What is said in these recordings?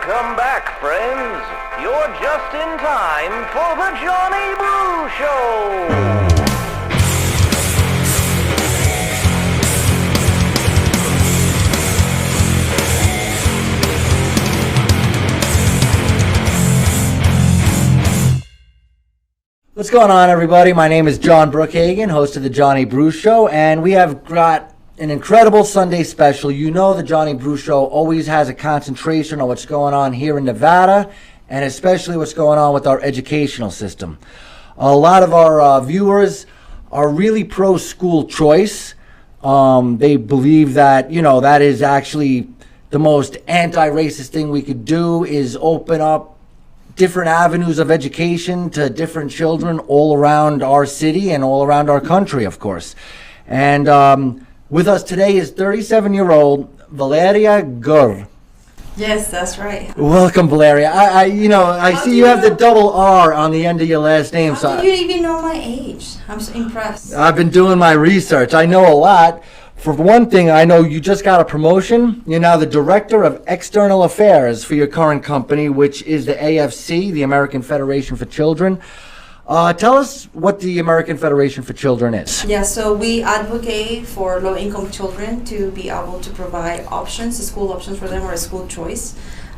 Welcome back, friends. You're just in time for the Johnny Brew Show. What's going on, everybody? My name is John Brookhagen, host of the Johnny Brew Show, and we have got an incredible Sunday special. You know the Johnny Brew Show always has a concentration on what's going on here in Nevada, and especially what's going on with our educational system. A lot of our viewers are really pro-school choice. They believe that, that is actually the most anti-racist thing we could do, is open up different avenues of education to different children all around our city and all around our country, of course. And with us today is 37-year-old Valeria Gurr. Yes, that's right. Welcome, Valeria. I see you have the double R on the end of your last name. How do you even know my age? I'm so impressed. I've been doing my research. I know a lot. For one thing, I know you just got a promotion. You're now the Director of External Affairs for your current company, which is the AFC, the American Federation for Children. Tell us what the American Federation for Children is. Yeah, so we advocate for low-income children to be able to provide options, school options for them, or a school choice.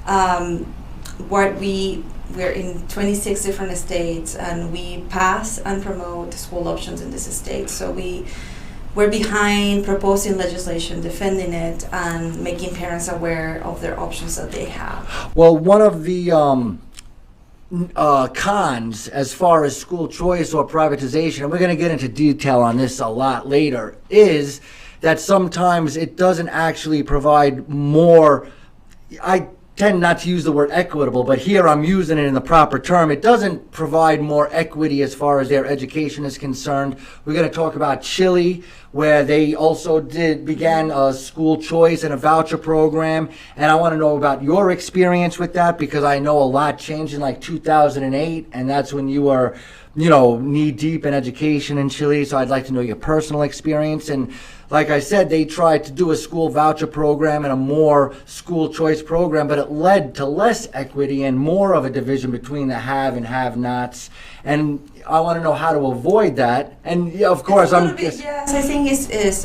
We're in 26 different states, and we pass and promote school options in this state. So we're behind proposing legislation, defending it, and making parents aware of their options that they have. Well, one of the cons as far as school choice or privatization, and we're going to get into detail on this a lot later, is that sometimes it doesn't actually provide more. I tend not to use the word equitable, but here I'm using it in the proper term. It doesn't provide more equity as far as their education is concerned. We're going to talk about Chile, where they also began a school choice and a voucher program. And I want to know about your experience with that, because I know a lot changed in like 2008, and that's when you were, knee deep in education in Chile. So I'd like to know your personal experience. And like I said, they tried to do a school voucher program and a more school choice program, but it led to less equity and more of a division between the have and have-nots. And I want to know how to avoid that. And yeah, of course, Yes, I think is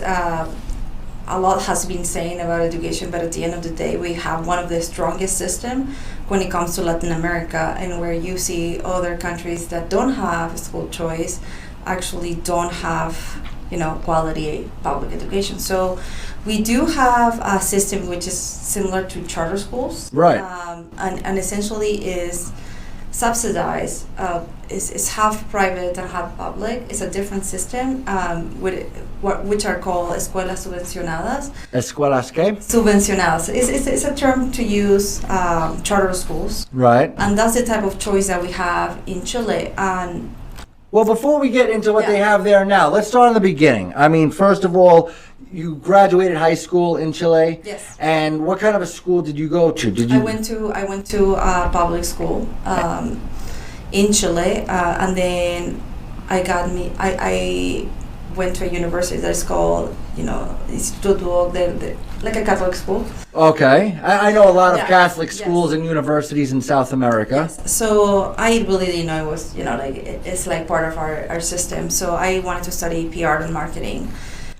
a lot has been saying about education, but at the end of the day, we have one of the strongest system when it comes to Latin America, and where you see other countries that don't have school choice actually don't have quality public education. So we do have a system which is similar to charter schools, right? And essentially is subsidized. Is half private and half public. It's a different system which are called escuelas subvencionadas. Escuelas qué? Subvencionadas. It's a term to use charter schools. Right. And that's the type of choice that we have in Chile. And well, before we get into what they have there now, let's start in the beginning. I mean, first of all, you graduated high school in Chile. Yes. And what kind of a school did you go to? I went to public school in Chile, and then I went to a university that's called Instituto like a Catholic school. Okay, I know a lot of Catholic schools and universities in South America. Yes. So I really didn't know it was it's like part of our system. So I wanted to study PR and marketing.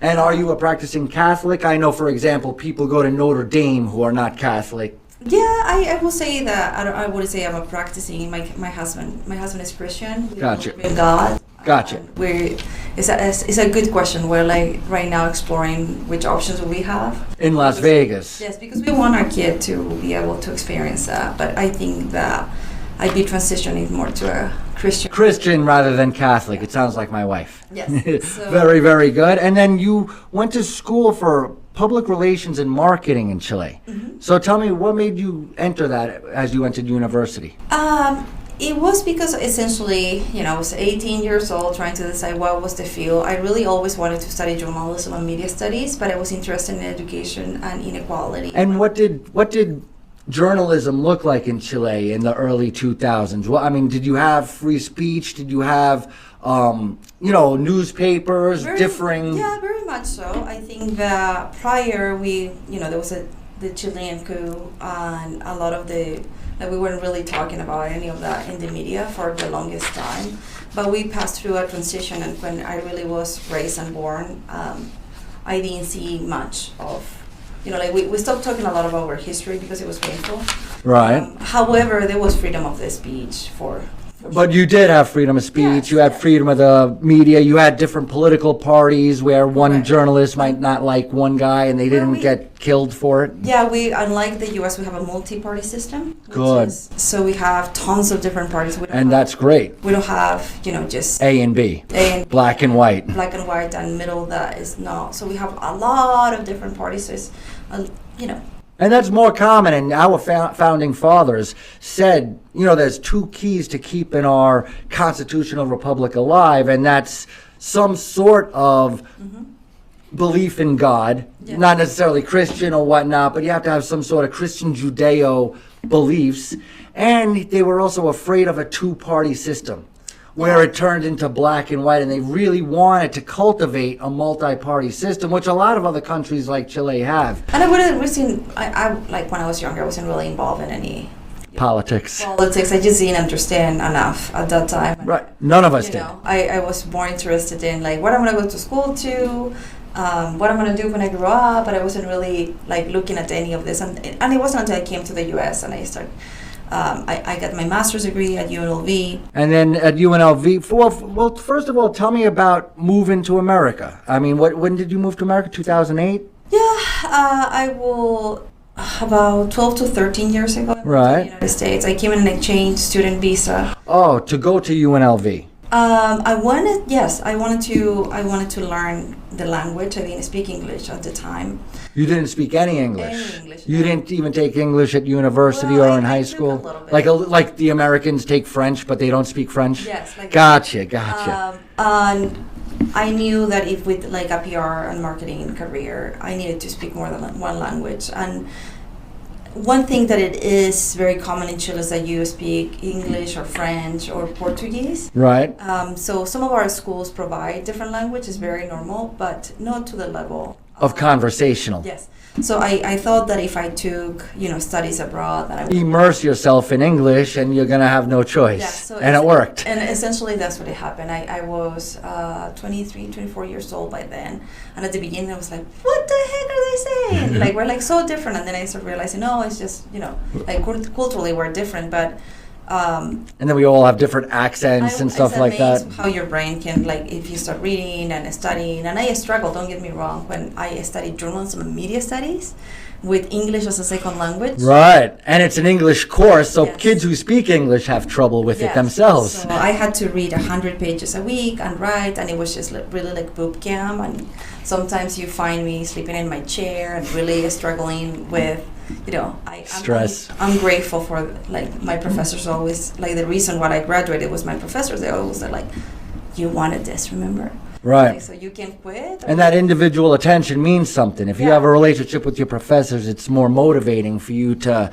And are you a practicing Catholic? I know, for example, people go to Notre Dame who are not Catholic. Yeah, I will say that. I wouldn't say I'm a practicing. My husband is Christian. Gotcha. We believe in God. Gotcha. It's a good question. We're like right now exploring which options we have in Las Vegas. Yes, because we want our kid to be able to experience that. But I think that I'd be transitioning more to a Christian rather than Catholic. It sounds like my wife. Yes. So very, very good. And then you went to school for public relations and marketing in Chile. Mm-hmm. So tell me, what made you enter that as you entered university? It was because essentially, I was 18 years old trying to decide what was the field. I really always wanted to study journalism and media studies, but I was interested in education and inequality. And what did journalism look like in Chile in the early 2000s? Well, I mean, did you have free speech? Did you have, newspapers differing? Yeah, very much so. I think that prior there was a the Chilean coup and a lot of the, like we weren't really talking about any of that in the media for the longest time. But we passed through a transition, and when I really was raised and born, I didn't see much of, like we stopped talking a lot about our history because it was painful. Right. However, there was freedom of the speech for But you did have freedom of speech. Yes, You had yes. freedom of the media. You had different political parties where one Correct. journalist might not like one guy and they Well, didn't we- get killed for it. Yeah, we, unlike the U.S., we have a multi-party system. which Good. So we have tons of different parties. We don't And have- that's great. we don't have, just A and B. and Black and white. black and white, and middle that is not. So we have a lot of different parties. So it's, And that's more common. And our founding fathers said, there's two keys to keeping our constitutional republic alive, and that's some sort of belief in God, Yeah. not necessarily Christian or whatnot, but you have to have some sort of Christian Judeo beliefs. And they were also afraid of a two-party system where it turned into black and white, and they really wanted to cultivate a multi-party system, which a lot of other countries like Chile have. and I wouldn't really. I like when I was younger, I wasn't really involved in any Politics. politics. I just didn't understand enough at that time. Right. None of us You did. know, I was more interested in like what I'm gonna go to school to, what I'm gonna do when I grow up, but I wasn't really like looking at any of this. And it wasn't until I came to the U.S. and I started. I got my master's degree at UNLV. And then at UNLV, well, first of all, tell me about moving to America. I mean, when did you move to America? 2008? Yeah, I will about 12 to 13 years ago. I moved to Right. the United States. I came in an exchange student visa. Oh, to go to UNLV. I wanted to learn the language. I didn't speak English at the time. You didn't speak any English. Any English, You no. didn't even take English at university Well, or in I high took a school. little bit. Like the Americans take French, but they don't speak French. Yes, like Gotcha. and I knew that if with like a PR and marketing career, I needed to speak more than one language. And one thing that it is very common in Chile is that you speak English or French or Portuguese. Right. So some of our schools provide different languages, very normal, but not to the level Of conversational. Yes. So I thought that if I took, studies abroad, that I would. Immerse yourself in English and you're going to have no choice. Yeah, so And it worked. And essentially that's what happened. I was 23, 24 years old by then. And at the beginning I was like, what the heck are they saying? Like, we're like so different. And then I started realizing, no, it's just, like culturally we're different. But And then we all have different accents and stuff it's like that. amazing how your brain can, like, if you start reading and studying. And I struggled, don't get me wrong, when I studied journalism and media studies with English as a second language. Right. And it's an English course, so Yes. kids who speak English have trouble with it Yes. themselves. So I had to read 100 pages a week and write, and it was just really like boot camp. And sometimes you find me sleeping in my chair and really struggling with, Stress. I'm grateful for like my professors always, like the reason why I graduated was my professors. They always said like, you wanted this, remember? Right. Like, so you can quit. And that individual attention means something. If you Yeah. have a relationship with your professors, it's more motivating for you to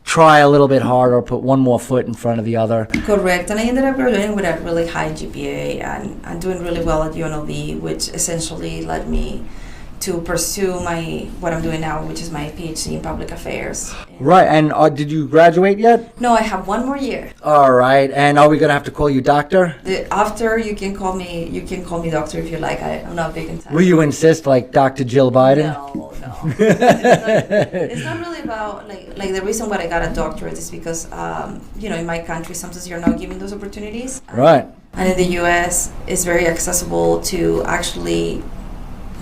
try a little bit harder, put one more foot in front of the other. Correct, and I ended up graduating with a really high GPA and doing really well at UNLV, which essentially led me to pursue what I'm doing now, which is my PhD in public affairs. Right. And did you graduate yet? No, I have one more year. All right. And are we going to have to call you doctor? After you can call me doctor if you like. I'm not big in time. Will you insist like Dr. Jill Biden? No. It's not really about like the reason why I got a doctorate is because in my country sometimes you're not given those opportunities. Right. And in the U.S., it's very accessible to actually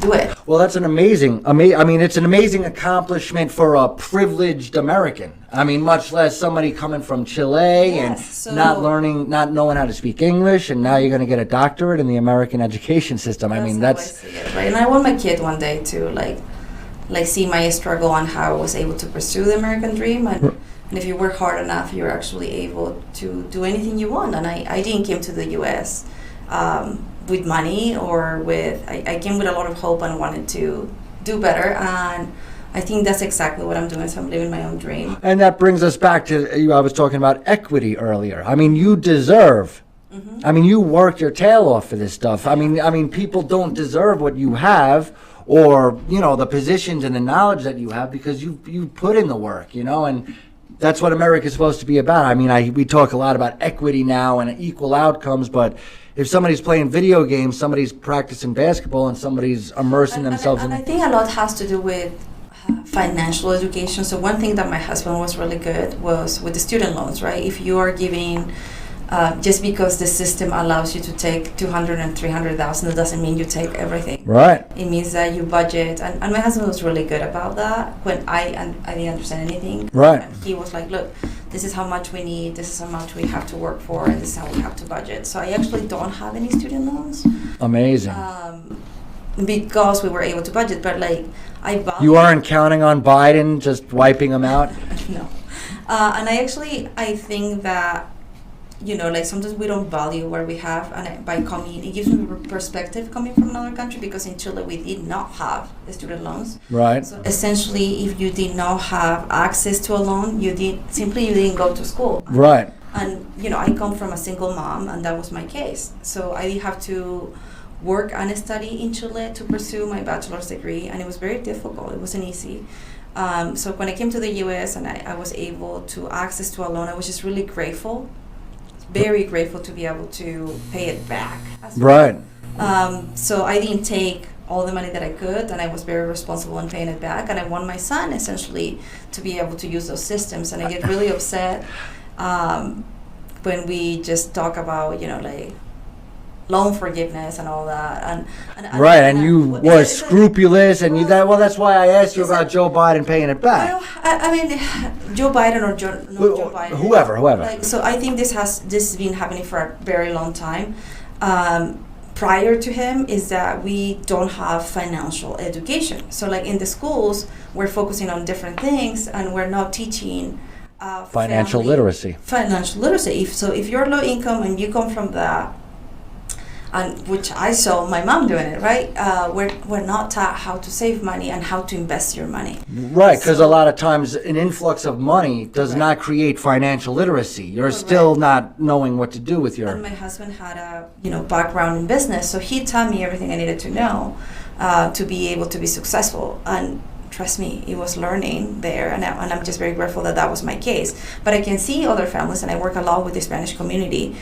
do it. Well, that's an it's an amazing accomplishment for a privileged American. I mean, much less somebody coming from Chile and Yes, so- not knowing how to speak English, and now you're going to get a doctorate in the American education system. I mean, That's how I see it, right? And I want my kid one day to like see my struggle and how I was able to pursue the American dream. And if you work hard enough, you're actually able to do anything you want. And I didn't come to the U.S. With money or with, I came with a lot of hope and wanted to do better. And I think that's exactly what I'm doing. So I'm living my own dream. And that brings us back to, I was talking about equity earlier. I mean, you deserve. I mean, you worked your tail off for this stuff. I mean, people don't deserve what you have or the positions and the knowledge that you have because you put in the work, and that's what America is supposed to be about. I mean, we talk a lot about equity now and equal outcomes, but if somebody's playing video games, somebody's practicing basketball, and somebody's immersing themselves I think a lot has to do with financial education. So one thing that my husband was really good was with the student loans, right? If you are giving, just because the system allows you to take 200 and 300,000, that doesn't mean you take everything. Right. It means that you budget, and my husband was really good about that. When I didn't understand anything, right? He was like, "Look, this is how much we need. This is how much we have to work for, and this is how we have to budget." So I actually don't have any student loans. Amazing. Because we were able to budget, but like you aren't counting on Biden just wiping them out? No. And I think that, like sometimes we don't value what we have, and by coming, it gives me perspective coming from another country, because in Chile we did not have the student loans. Right. So essentially, if you did not have access to a loan, you didn't go to school. Right. And I come from a single mom, and that was my case. So I have to work and study in Chile to pursue my bachelor's degree, and it was very difficult. It wasn't easy. So when I came to the U.S. and I was able to access to a loan, I was just really grateful, very grateful to be able to pay it back. Right. So I didn't take all the money that I could, and I was very responsible in paying it back. And I want my son essentially to be able to use those systems. And I get really upset when we just talk about, like loan forgiveness and all that, and right, and you were scrupulous, and that's why I asked you about Joe Biden paying it back. Well, I mean, Joe Biden or Joe Biden, whoever. Like, so I think this has been happening for a very long time. Prior to him is that we don't have financial education. So like in the schools, we're focusing on different things, and we're not teaching financial literacy. Financial literacy. If you're low income and you come from that, and which I saw my mom doing it, right? We're not taught how to save money and how to invest your money. Right, because a lot of times an influx of money does not create financial literacy. You're still not knowing what to do with your. And my husband had a background in business, so he taught me everything I needed to know to be able to be successful. And trust me, it was learning there, and I'm just very grateful that was my case. But I can see other families, and I work a lot with the Spanish community,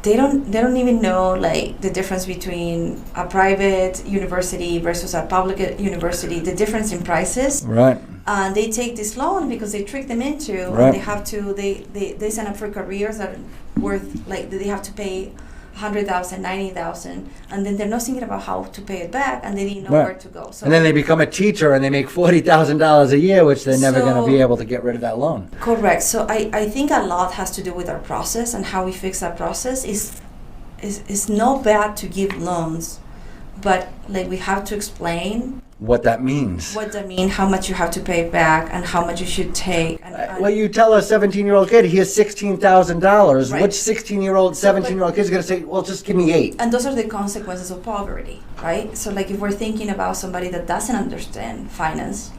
they don't even know like the difference between a private university versus a public university, the difference in prices. Right. And they take this loan because they trick them into, right. And they have to they sign up for careers that are worth, like, they have to pay 100,000, 90,000, and then they're not thinking about how to pay it back, and they didn't know where to go. So, and then they become a teacher and they make $40,000 a year, which they're never going to be able to get rid of that loan. Correct. So I think a lot has to do with our process, and how we fix that process is not bad to give loans, but like we have to explain what that means. How much you have to pay back, and how much you should take. Well, you tell a 17-year-old kid he has $16,000. Right. Which 17-year-old kid is going to say, well, just give me 8? And those are the consequences of poverty, right? So like if we're thinking about somebody that doesn't understand finance,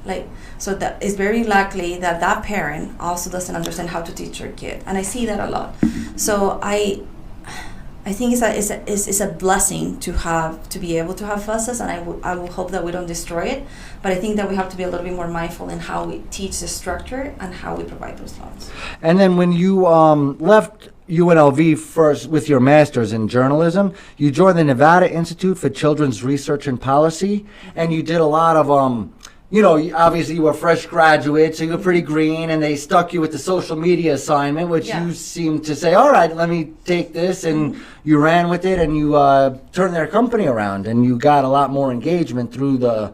so that it's very likely that parent also doesn't understand how to teach their kid. And I see that a lot. So I think it's a blessing to be able to have FUSs, and I will hope that we don't destroy it. But I think that we have to be a little bit more mindful in how we teach the structure and how we provide those loans. And then when you left UNLV first with your master's in journalism, you joined the Nevada Institute for Children's Research and Policy, and you did a lot of obviously you were a fresh graduate, so you were pretty green, and they stuck you with the social media assignment, which you seemed to say, all right, let me take this, and you ran with it, and you turned their company around, and you got a lot more engagement through the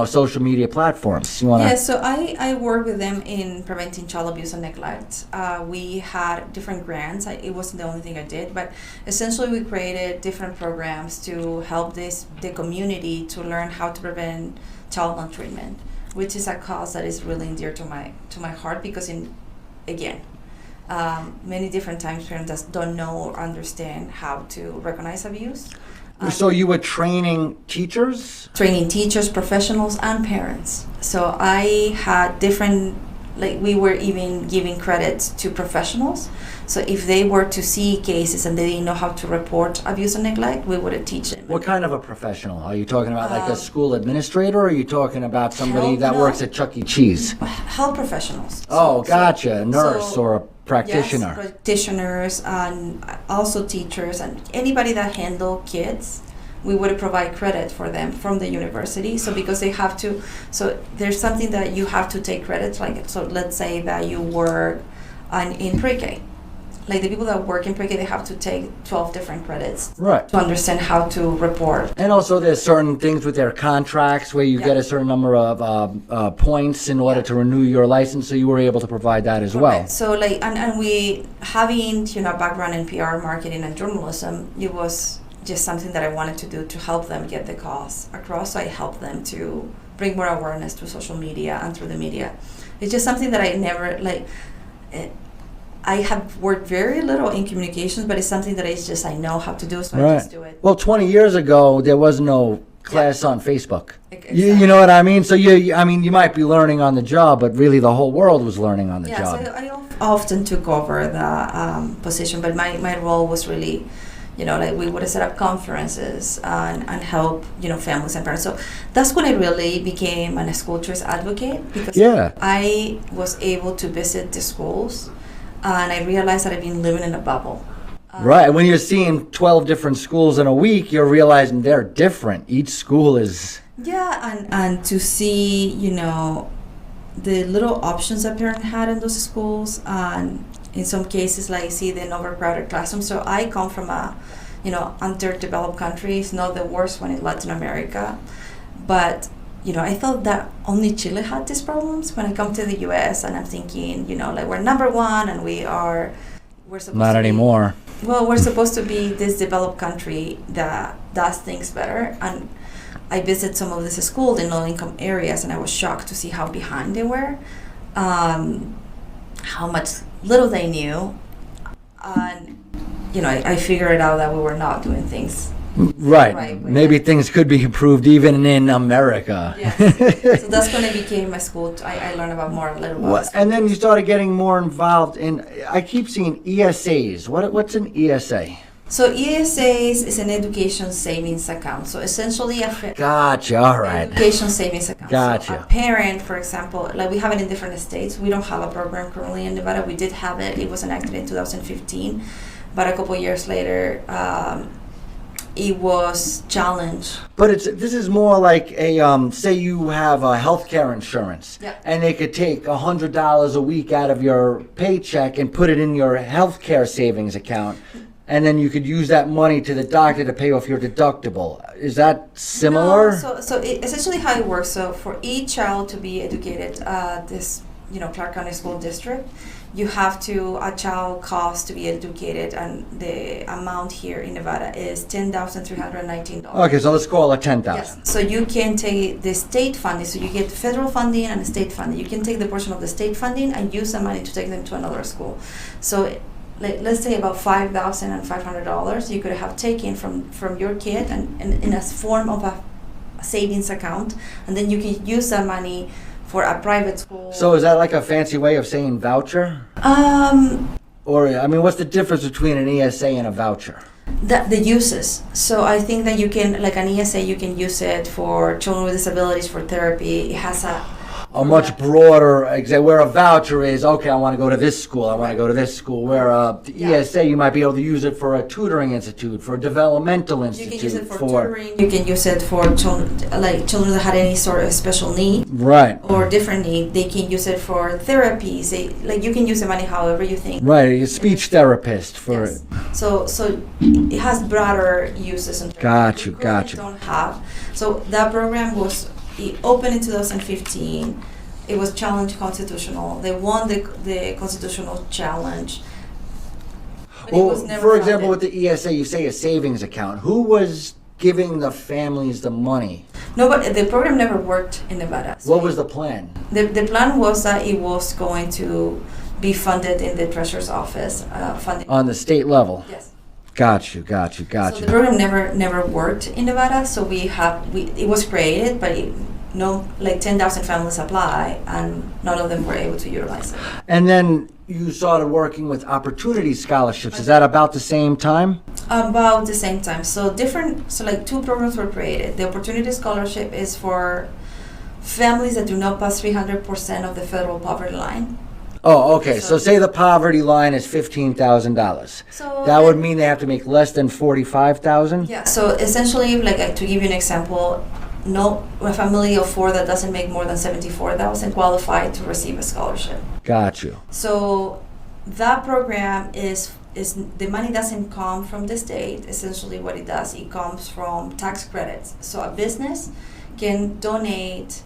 social media platforms. So I work with them in preventing child abuse and neglect. We had different grants. It wasn't the only thing I did, but essentially we created different programs to help the community to learn how to prevent child maltreatment, which is a cause that is really dear to my heart, because many different times parents don't know or understand how to recognize abuse. So you were training teachers? Training teachers, professionals, and parents. So I had different like we were even giving credit to professionals. So if they were to see cases and they didn't know how to report abuse and neglect, we would teach them. What kind of a professional? Are you talking about like a school administrator, or are you talking about somebody Health- that no. works at Chuck E. Cheese? Health professionals. Oh, gotcha. A nurse so- or a practitioner. Yes, practitioners and also teachers and anybody that handle kids, we would provide credit for them from the university. So because they have to, so there's something that you have to take credit, like, so let's say that you work in pre-K. Like the people that work in pre-K, they have to take 12 different credits Right. to understand how to report. And also there's certain things with their contracts where you Yeah. get a certain number of points in order to renew your license, so you were able to provide that as well. Correct. So like, and we having, background in PR, marketing, and journalism, it was just something that I wanted to do to help them get the cause across. So I helped them to bring more awareness to social media and through the media. It's just something that I never I have worked very little in communications, but it's something that I know how to do, so I just do it. Well, 20 years ago, there was no class on Facebook. Exactly. You know what I mean? So you might be learning on the job, but really the whole world was learning on the Yeah, job. so I often took over the position, but my role was really, like we would set up conferences and help, families and parents. So that's when I really became a school choice advocate, because I was able to visit the schools and I realized that I've been living in a bubble. Right. When you're seeing 12 different schools in a week, you're realizing they're different. Each school is... Yeah, and to see, the little options that parents had in those schools, and in some cases, like see the overcrowded classrooms. So I come from a, underdeveloped country. It's not the worst one in Latin America, but I thought that only Chile had these problems. When I come to the U.S. and I'm thinking, like we're number one and we're supposed Not to anymore. Well, we're supposed to be this developed country that does things better. And I visited some of these schools in low-income areas, and I was shocked to see how behind they were, how much little they knew, and I figured out that we were not doing things right. Maybe things could be improved even in America. Yes. So that's when I became a school. I learned about more a little about. And then you started getting more involved in. I keep seeing ESAs. What's an ESA? So ESAs is an education savings account. So essentially Gotcha. All right. Education savings account. Gotcha. So a parent, for example, like we have it in different states. We don't have a program currently in Nevada. We did have it. It was enacted in 2015, but a couple years later, it was challenged. But this is more like a say you have a healthcare insurance, and they could take $100 a week out of your paycheck and put it in your healthcare savings account, and then you could use that money to the doctor to pay off your deductible. Is that similar? No, so essentially how it works. So for each child to be educated at this, Clark County School District, you have a child cost to be educated, and the amount here in Nevada is $10,319. Okay, so let's call it 10,000. Yes. So you can take the state funding, so you get federal funding and state funding. You can take the portion of the state funding and use the money to take them to another school. So let's say about $5,500 you could have taken from your kid and in a form of a savings account, and then you can use that money for a private school. So is that like a fancy way of saying voucher? Or, what's the difference between an ESA and a voucher? The uses. So I think that you can, like an ESA, you can use it for children with disabilities, for therapy. It has a much broader, where a voucher is, okay, I want to go to this school, I want to go to this school, where the ESA, you might be able to use it for a tutoring institute, for a developmental institute. You can use it for tutoring, you can use it for children that had any sort of special need. Right. Or different need. They can use it for therapies. You can use the money however you think. Right, a speech therapist for it. So it has broader uses. Gotcha. Don't have. So that program it opened in 2015. It was challenged constitutional. They won the constitutional challenge. Well, for example, with the ESA, you say a savings account. Who was giving the families the money? No, but the program never worked in Nevada. So what was the plan? The plan was that it was going to be funded in the treasurer's office. Funding on the state level? Yes. Got you. So the program never worked in Nevada. So it was created, but no, like 10,000 families apply, and none of them were able to utilize it. And then you started working with opportunity scholarships. Is that about the same time? About the same time. So like two programs were created. The Opportunity Scholarship is for families that do not pass 300% of the federal poverty line. Oh, okay. So say the poverty line is $15,000. So That would mean they have to make less than 45,000. yeah. So essentially, like to give you an example, a family of four that doesn't make more than 74,000 qualify to receive a scholarship. Got you. So that program is the money doesn't come from the state. Essentially, what it does, it comes from tax credits. So a business can donate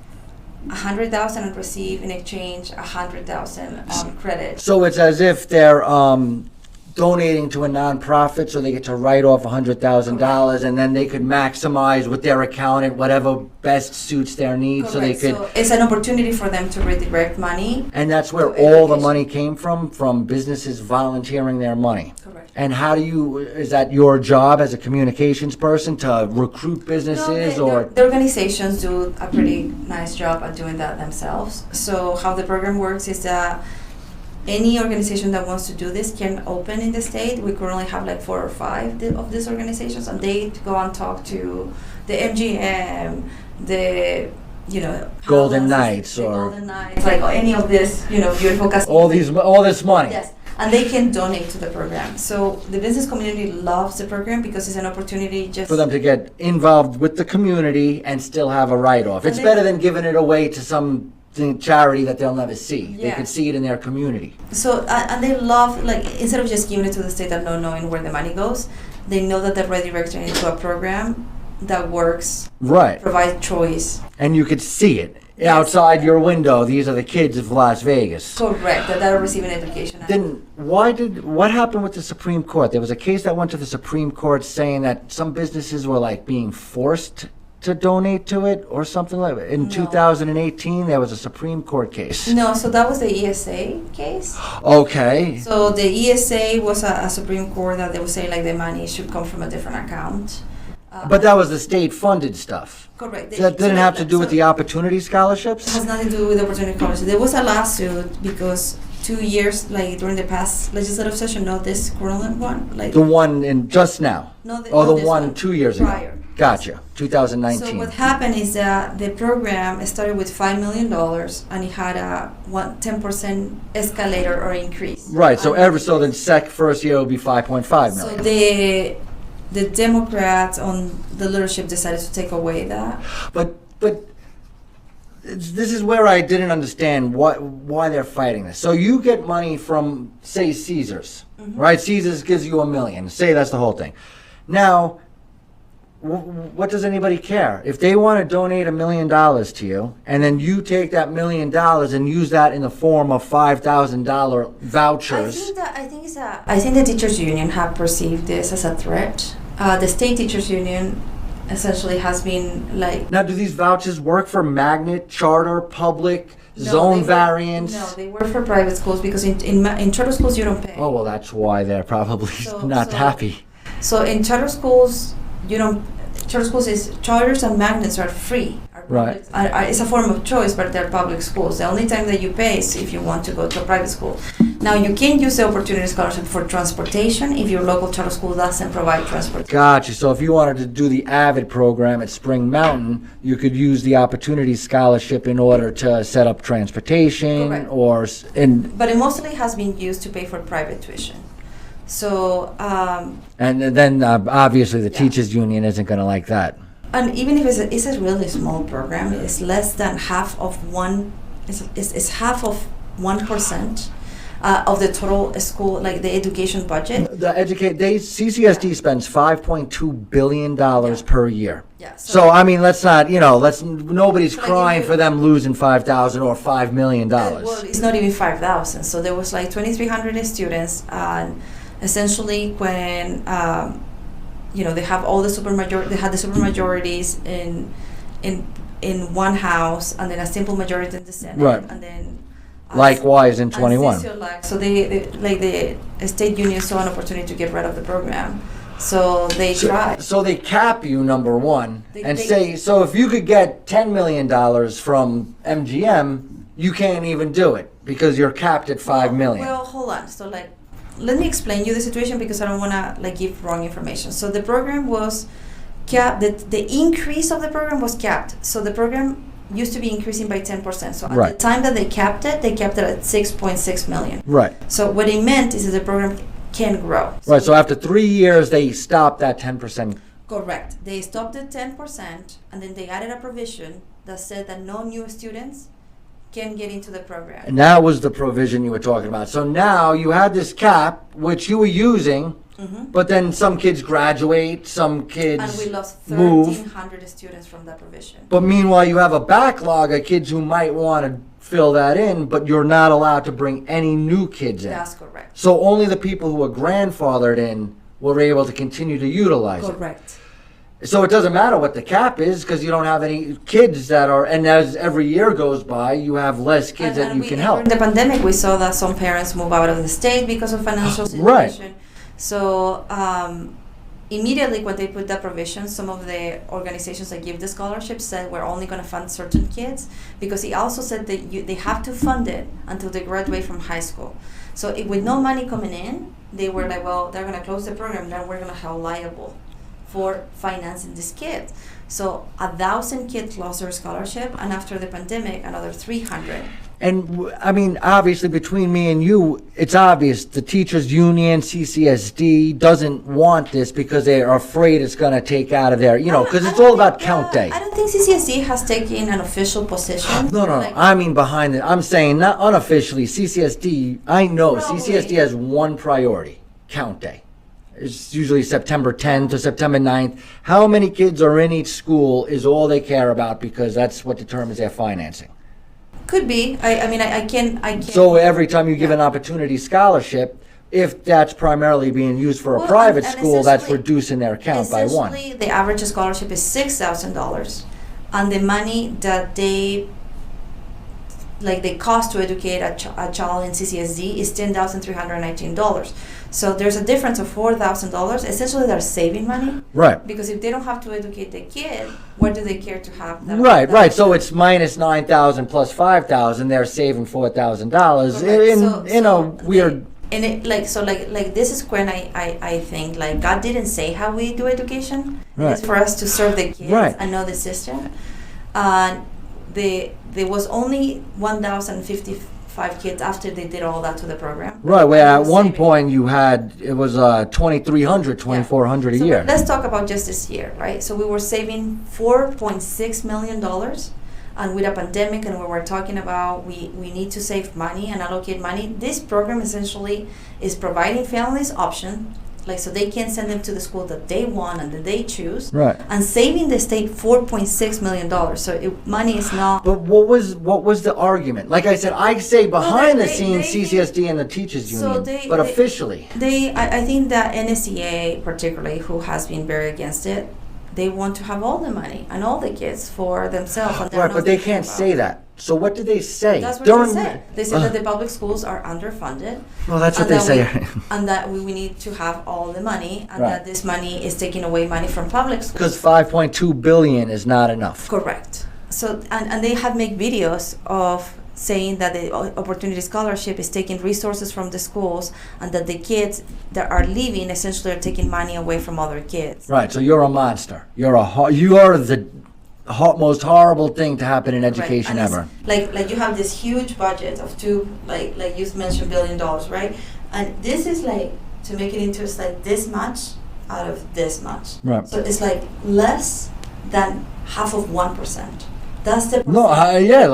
100,000 and receive in exchange 100,000 credit. So it's as if they're donating to a nonprofit, so they get to write off $100,000, and then they could maximize with their accountant whatever best suits their needs. So they could. So it's an opportunity for them to redirect money. And that's where to all the education. money came from businesses volunteering their money. Correct. And how do you? Is that your job as a communications person to recruit businesses, or? The organizations do a pretty nice job at doing that themselves. So how the program works is that any organization that wants to do this can open in the state. We currently have like 4 or 5 of these organizations, and they go and talk to the MGM, the Golden Knights, or Golden Knights, like any of this, beautiful all this money. Yes, and they can donate to the program. So the business community loves the program because it's an opportunity just For them to get involved with the community and still have a write-off. It's better than giving it away to some charity that they'll never see. They Yeah. could see it in their community. So and they love, like, instead of just giving it to the state and not knowing where the money goes, they know that they're redirecting it into a program that works, Right. provides choice. And you could see it Yes. outside your window. These are the kids of Las Vegas. Correct, that are receiving education. Then what happened with the Supreme Court? There was a case that went to the Supreme Court saying that some businesses were like being forced to donate to it or something like that. In No. 2018, there was a Supreme Court case. No, so that was the ESA case. Okay. So the ESA was a Supreme Court that they would say like the money should come from a different account. But that was the state-funded stuff. Correct. That didn't have to do with the opportunity It scholarships? has nothing to do with opportunity college. There was a lawsuit because 2 years, like during the past legislative session, not this current one, like The one in just now? no, Oh, no, the this one 2 years ago? prior. Gotcha, 2019. So what happened is that the program started with $5 million and it had a 10% escalator or increase. Right, so And the first year would be 5.5 so million. the Democrats on the leadership decided to take away that. But this is where I didn't understand why they're fighting this. So you get money from, say, Caesars, right? Caesars gives you $1 million. Say that's the whole thing. Now, what does anybody care? If they want to donate $1 million to you, and then you take that $1 million and use that in the form of $5,000 vouchers. I think the teachers union have perceived this as a threat. The state teachers union essentially has been like. Now, do these vouchers work for magnet, charter, public, No, zone they variance? No, they work for private schools because in charter schools you don't pay. Oh, well, that's why they're probably not happy. So in charter schools, you don't. Charter schools is charters and magnets are free. Right. It's a form of choice, but they're public schools. The only time that you pay is if you want to go to a private school. Now you can use the opportunity scholarship for transportation if your local charter school doesn't provide transportation. Gotcha. So if you wanted to do the AVID program at Spring Mountain, you could use the Opportunity Scholarship in order to set up transportation. Correct. But it mostly has been used to pay for private tuition. So. And then obviously the Yeah. teachers union isn't going to like that. And even if it's a really small program, it's less than half of one. It's half of 1% of the total school, like the education budget. CCSD spends $5.2 billion per year. Yeah. So I mean, nobody's crying for them losing 5,000 or $5 million. Well, it's not even 5,000. So there was like 2,300 students, and essentially when they have all the they had the supermajorities in one house, and then a simple majority in the Senate, Right. and then. Likewise in 21. So the state union saw an opportunity to get rid of the program So they try. So they cap you, number one, and They- say, so if you could get $10 million from MGM, you can't even do it because you're capped at $5 million. Well, hold on. So like, let me explain you the situation because I don't want to like give wrong information. So the program was capped. The increase of the program was capped. So the program used to be increasing by 10%. So at Right. the time that they capped it at 6.6 million. Right. So what it meant is that the program can grow. Right, so after 3 years, they stopped that 10%. Correct. They stopped at 10% and then they added a provision that said that no new students can get into the program. And that was the provision you were talking about. So now you had this cap, which you were using, but then some kids graduate, some kids And we lost move. 1,300 students from that provision. But meanwhile, you have a backlog of kids who might want to fill that in, but you're not allowed to bring any new kids in. That's correct. So only the people who were grandfathered in were able to continue to utilize it. Correct. So it doesn't matter what the cap is because you don't have any kids that are, and as every year goes by, you have less kids that you can help. During the pandemic, we saw that some parents move out of the state because of financial Right. situation. So immediately when they put that provision, some of the organizations that give the scholarships said we're only going to fund certain kids because he also said that they have to fund it until they graduate from high school. So with no money coming in, they were like, well, they're going to close the program, then we're going to have liable for financing these kids. So 1,000 kids lost their scholarship, and after the pandemic, another 300. And I mean, obviously, between me and you, it's obvious the teachers' union, CCSD, doesn't want this because they are afraid it's going to take out of their, because it's all about count day. I don't think CCSD has taken an official position. No, Like, I mean behind it. I'm saying not unofficially. CCSD, I know Probably. CCSD has one priority: count day. It's usually September 10th to September 9th. How many kids are in each school is all they care about because that's what determines their financing. could be. I can. So every time you give Yeah. an opportunity scholarship, if that's primarily being used for a Well, private and school, that's essentially- reducing their account by one. Essentially, the average scholarship is $6,000, and the money that they cost to educate a child in CCSD is $10,319. So there's a difference of $4,000. Essentially, they're saving money Right. because if they don't have to educate the kid, what do they care to have? Right. So it's minus 9,000 plus 5,000. They're saving $4,000 in a weird. And this is when I think like God didn't say how we do education. Right. It's for us to serve the kids Right. and know the system. And there was only 1,055 kids after they did all that to the program. Right, where And at it was one saving. point you had, it was 2,300, 2,400 a So year. let's talk about just this year, right? So we were saving $4.6 million, and with a pandemic, and we were talking about we need to save money and allocate money. This program essentially is providing families option, so they can send them to the school that they want and that they choose, Right. and saving the state $4.6 million. So money is not. But what was the argument? Like I said, I say behind the they- scenes they- CCSD and the teachers So union, they- but they- officially. I think that NSCA particularly, who has been very against it, they want to have all the money and all the kids for themselves. And they're Right, not but they thinking can't about say that. So what did they say? That's what During- they said. They said that the public schools are underfunded. Well, that's what and they that say. and that we need to have all the money, and Right. that this money is taking away money from public schools. Because 5.2 billion is not enough. Correct. So, and they have made videos of saying that the Opportunity Scholarship is taking resources from the schools, and that the kids that are leaving essentially are taking money away from other kids. Right, so you're a monster. You are the most horrible thing to happen in education Right. And ever. it's like you have this huge budget of like you mentioned $1 billion, right? And this is to make it into it's like this much out of this much. Right. So it's like less than half of 1%. That's the No,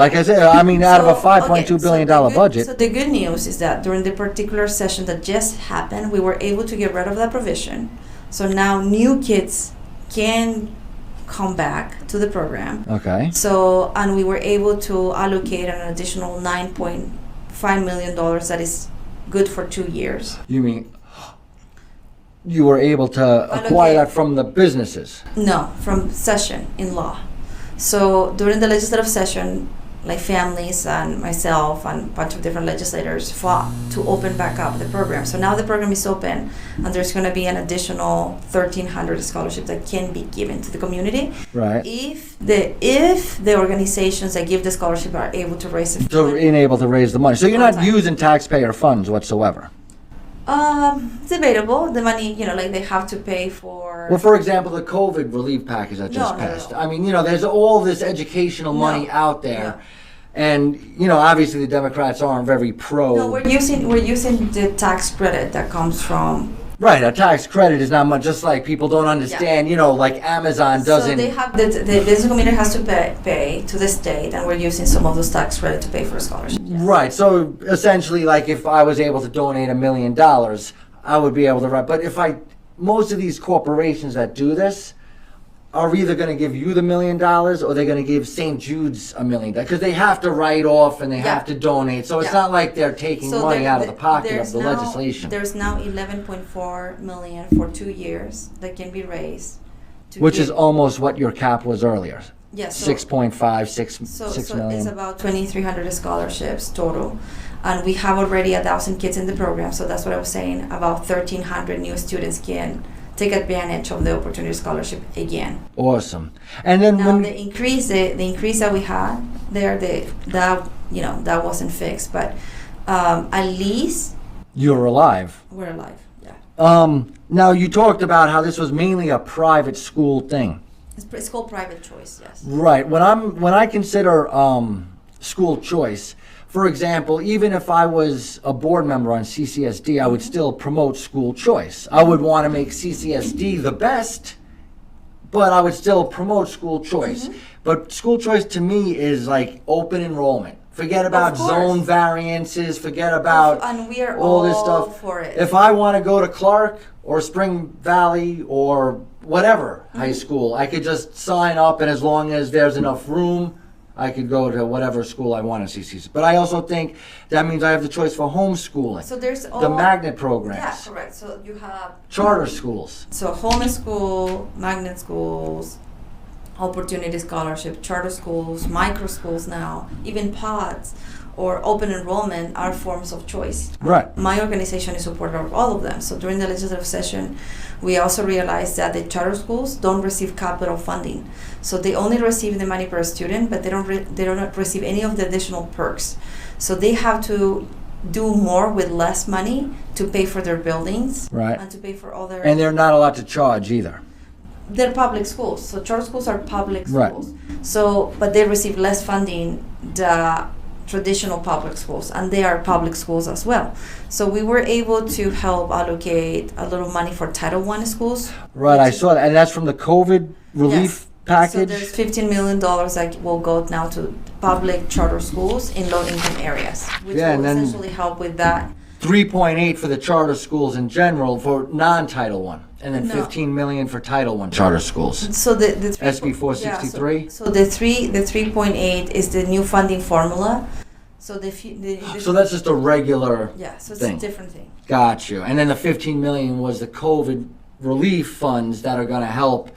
like I said, out of a $5.2 billion budget. So the good news is that during the particular session that just happened, we were able to get rid of that provision. So now new kids can come back to the program. Okay. So, and we were able to allocate an additional $9.5 million that is good for 2 years. You mean you were able to acquire that from the businesses? No, from session in law. So during the legislative session, like families and myself and a bunch of different legislators fought to open back up the program. So now the program is open, and there's going to be an additional 1,300 scholarships that can be given to the community. Right. If the organizations that give the scholarship are able to raise the So money. able to raise the money. So you're not Full-time. using taxpayer funds whatsoever. Debatable. The money, like they have to pay for. Well, for example, the COVID relief package that just No, passed. no. I mean, there's all this educational money No, out there. no. And, obviously the Democrats aren't very pro. No, we're using the tax credit that comes from. Right, a tax credit is not much, just like people don't understand, like Amazon doesn't. So they have the business community has to pay to the state, and we're using some of those tax credit to pay for scholarships. Yes. Right, so essentially, like if I was able to donate $1 million, I would be able to write. But most of these corporations that do this are either going to give you the $1 million or they're going to give St. Jude's $1 million because they have to write off and they have to donate. So it's Yeah. not like they're taking money out of the pocket of the legislation. There's now 11.4 million for 2 years that can be raised. Which is almost what your cap was earlier. Yes. 6.5, 6 So million. it's about 2,300 scholarships total, and we have already 1,000 kids in the program. So that's what I was saying. About 1,300 new students can take advantage of the opportunity scholarship again. Awesome. And then Now when the increase that we had there, that wasn't fixed, but at least you're alive. we're alive. Yeah, Now you talked about how this was mainly a private school thing. it's called private choice. Yes. Right. When I consider school choice, for example, even if I was a board member on CCSD, I would still promote school choice. I would want to make CCSD the best, but I would still promote school choice. But school choice to me is like open enrollment. Forget about course. zone variances, forget about And we are all this all stuff. for it. If I want to go to Clark or Spring Valley or whatever high school, I could just sign up, and as long as there's enough room, I could go to whatever school I want to see. But I also think that means I have the choice for homeschooling, So there's all the magnet Yeah, programs, correct. So you have charter schools. So homeschool, magnet schools, opportunity scholarship, charter schools, micro schools now, even pods or open enrollment are forms of choice. Right. My organization is supporter of all of them. So during the legislative session, we also realized that the charter schools don't receive capital funding. So they only receive the money per student, but they don't receive any of the additional perks. So they have to do more with less money to pay for their buildings Right. and to pay for all their. And they're not allowed to charge either. They're public schools, so charter schools are public Right. schools. So, but they receive less funding than traditional public schools, and they are public schools as well. So we were able to help allocate a little money for Title I schools. Right, I which is- saw that. And that's from the COVID relief Yes. package? So there's $15 million that will go now to public charter schools in low-income areas, which Yeah, will and then- essentially help with that. 3.8 for the charter schools in general for non-Title I, and then No. 15 million for Title I charter schools. So the three, SB 463? Yeah, so the 3.8 is the new funding formula. So the So that's just a regular, yeah, so it's thing. a different thing. got you. And then the 15 million was the COVID relief funds that are gonna help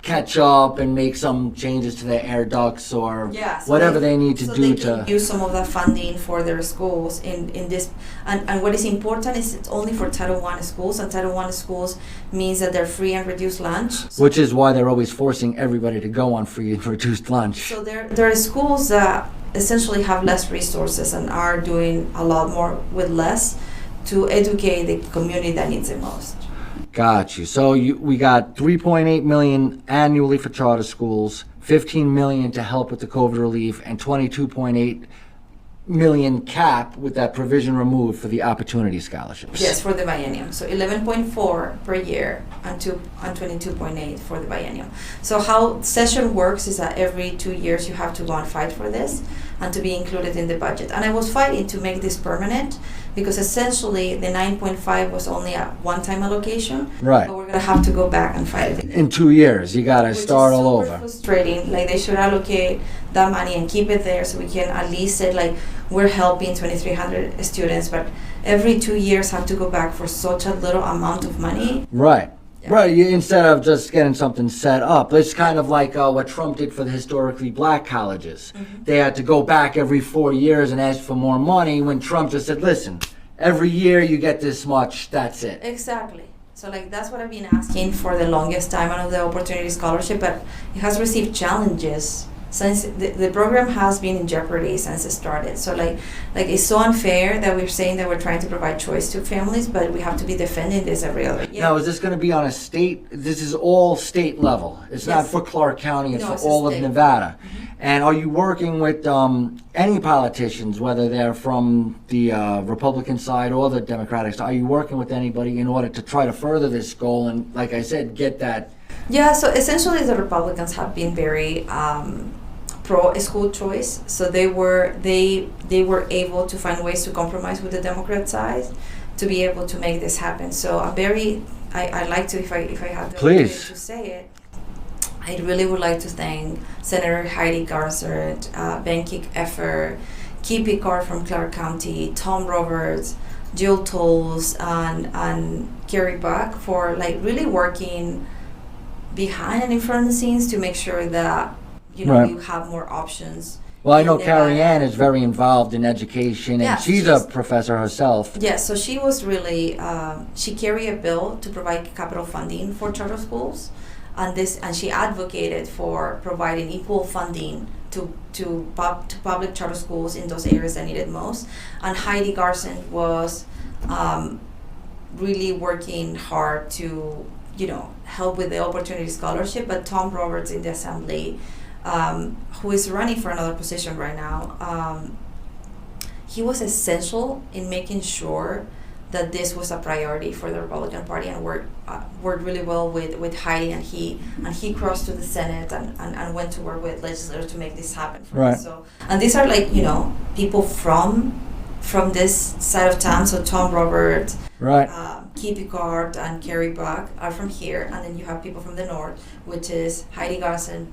catch up and make some changes to their air ducts or Yeah, so whatever they need to so do they to. can use some of that funding for their schools in this. And what is important is it's only for Title I schools, and Title I schools means that they're free and reduced lunch. Which is why they're always forcing everybody to go on free and reduced lunch. So there are schools that essentially have less resources and are doing a lot more with less to educate the community that needs it most. Got you. So we got 3.8 million annually for charter schools, 15 million to help with the COVID relief, and 22.8 million cap with that provision removed for the opportunity scholarships. Yes, for the biennium. So 11.4 per year and 22.8 for the biennium. So how session works is that every 2 years you have to go and fight for this and to be included in the budget. And I was fighting to make this permanent because essentially the 9.5 was only a one-time allocation. Right. But we're gonna have to go back and fight it again. In 2 years, you got to Which start is all super over. frustrating. Like they should allocate that money and keep it there so we can at least say like we're helping 2,300 students, but every 2 years have to go back for such a little amount of money. Right. Yeah. Right, instead of just getting something set up. It's kind of like what Trump did for the historically black colleges. Mm-hmm. They had to go back every 4 years and ask for more money when Trump just said, listen, every year you get this much, that's it. Exactly. So like that's what I've been asking for the longest time out of the Opportunity Scholarship, but it has received challenges since the program has been in jeopardy since it started. So like it's so unfair that we're saying that we're trying to provide choice to families, but we have to be defending this every other year. Now, is this going to be on a state? This is all state level. It's not Yes. for Clark County. It's No, for it's a all of state. Nevada. Mhm. And are you working with any politicians, whether they're from the Republican side or the Democratic side? Are you working with anybody in order to try to further this goal and, like I said, get that? Yeah, so essentially the Republicans have been very pro school choice. So they were able to find ways to compromise with the Democrat side to be able to make this happen. So I like to, if I have the opportunity Please. to say it, I really would like to thank Senator Heidi Garsert, Ben Kick-Effer, Key Picard from Clark County, Tom Roberts, Jill Tolles, and Kerry Buck for like really working behind and in front of the scenes to make sure that Right. you have more options. Well, I know in Carrie Nevada. Ann is very involved in education, and Yeah, she's a professor herself. Yeah, so she was really she carried a bill to provide capital funding for charter schools, and she advocated for providing equal funding to public charter schools in those areas that needed most. And Heidi Garson was really working hard to help with the Opportunity Scholarship. But Tom Roberts in the Assembly, who is running for another position right now, he was essential in making sure that this was a priority for the Republican Party, and worked really well with Heidi, and he crossed to the Senate and went to work with legislators to make this happen for Right. us. So, and these are like people from this side of town. So Tom Roberts, Right. Key Picard, and Kerry Buck are from here, and then you have people from the north, which is Heidi Garson,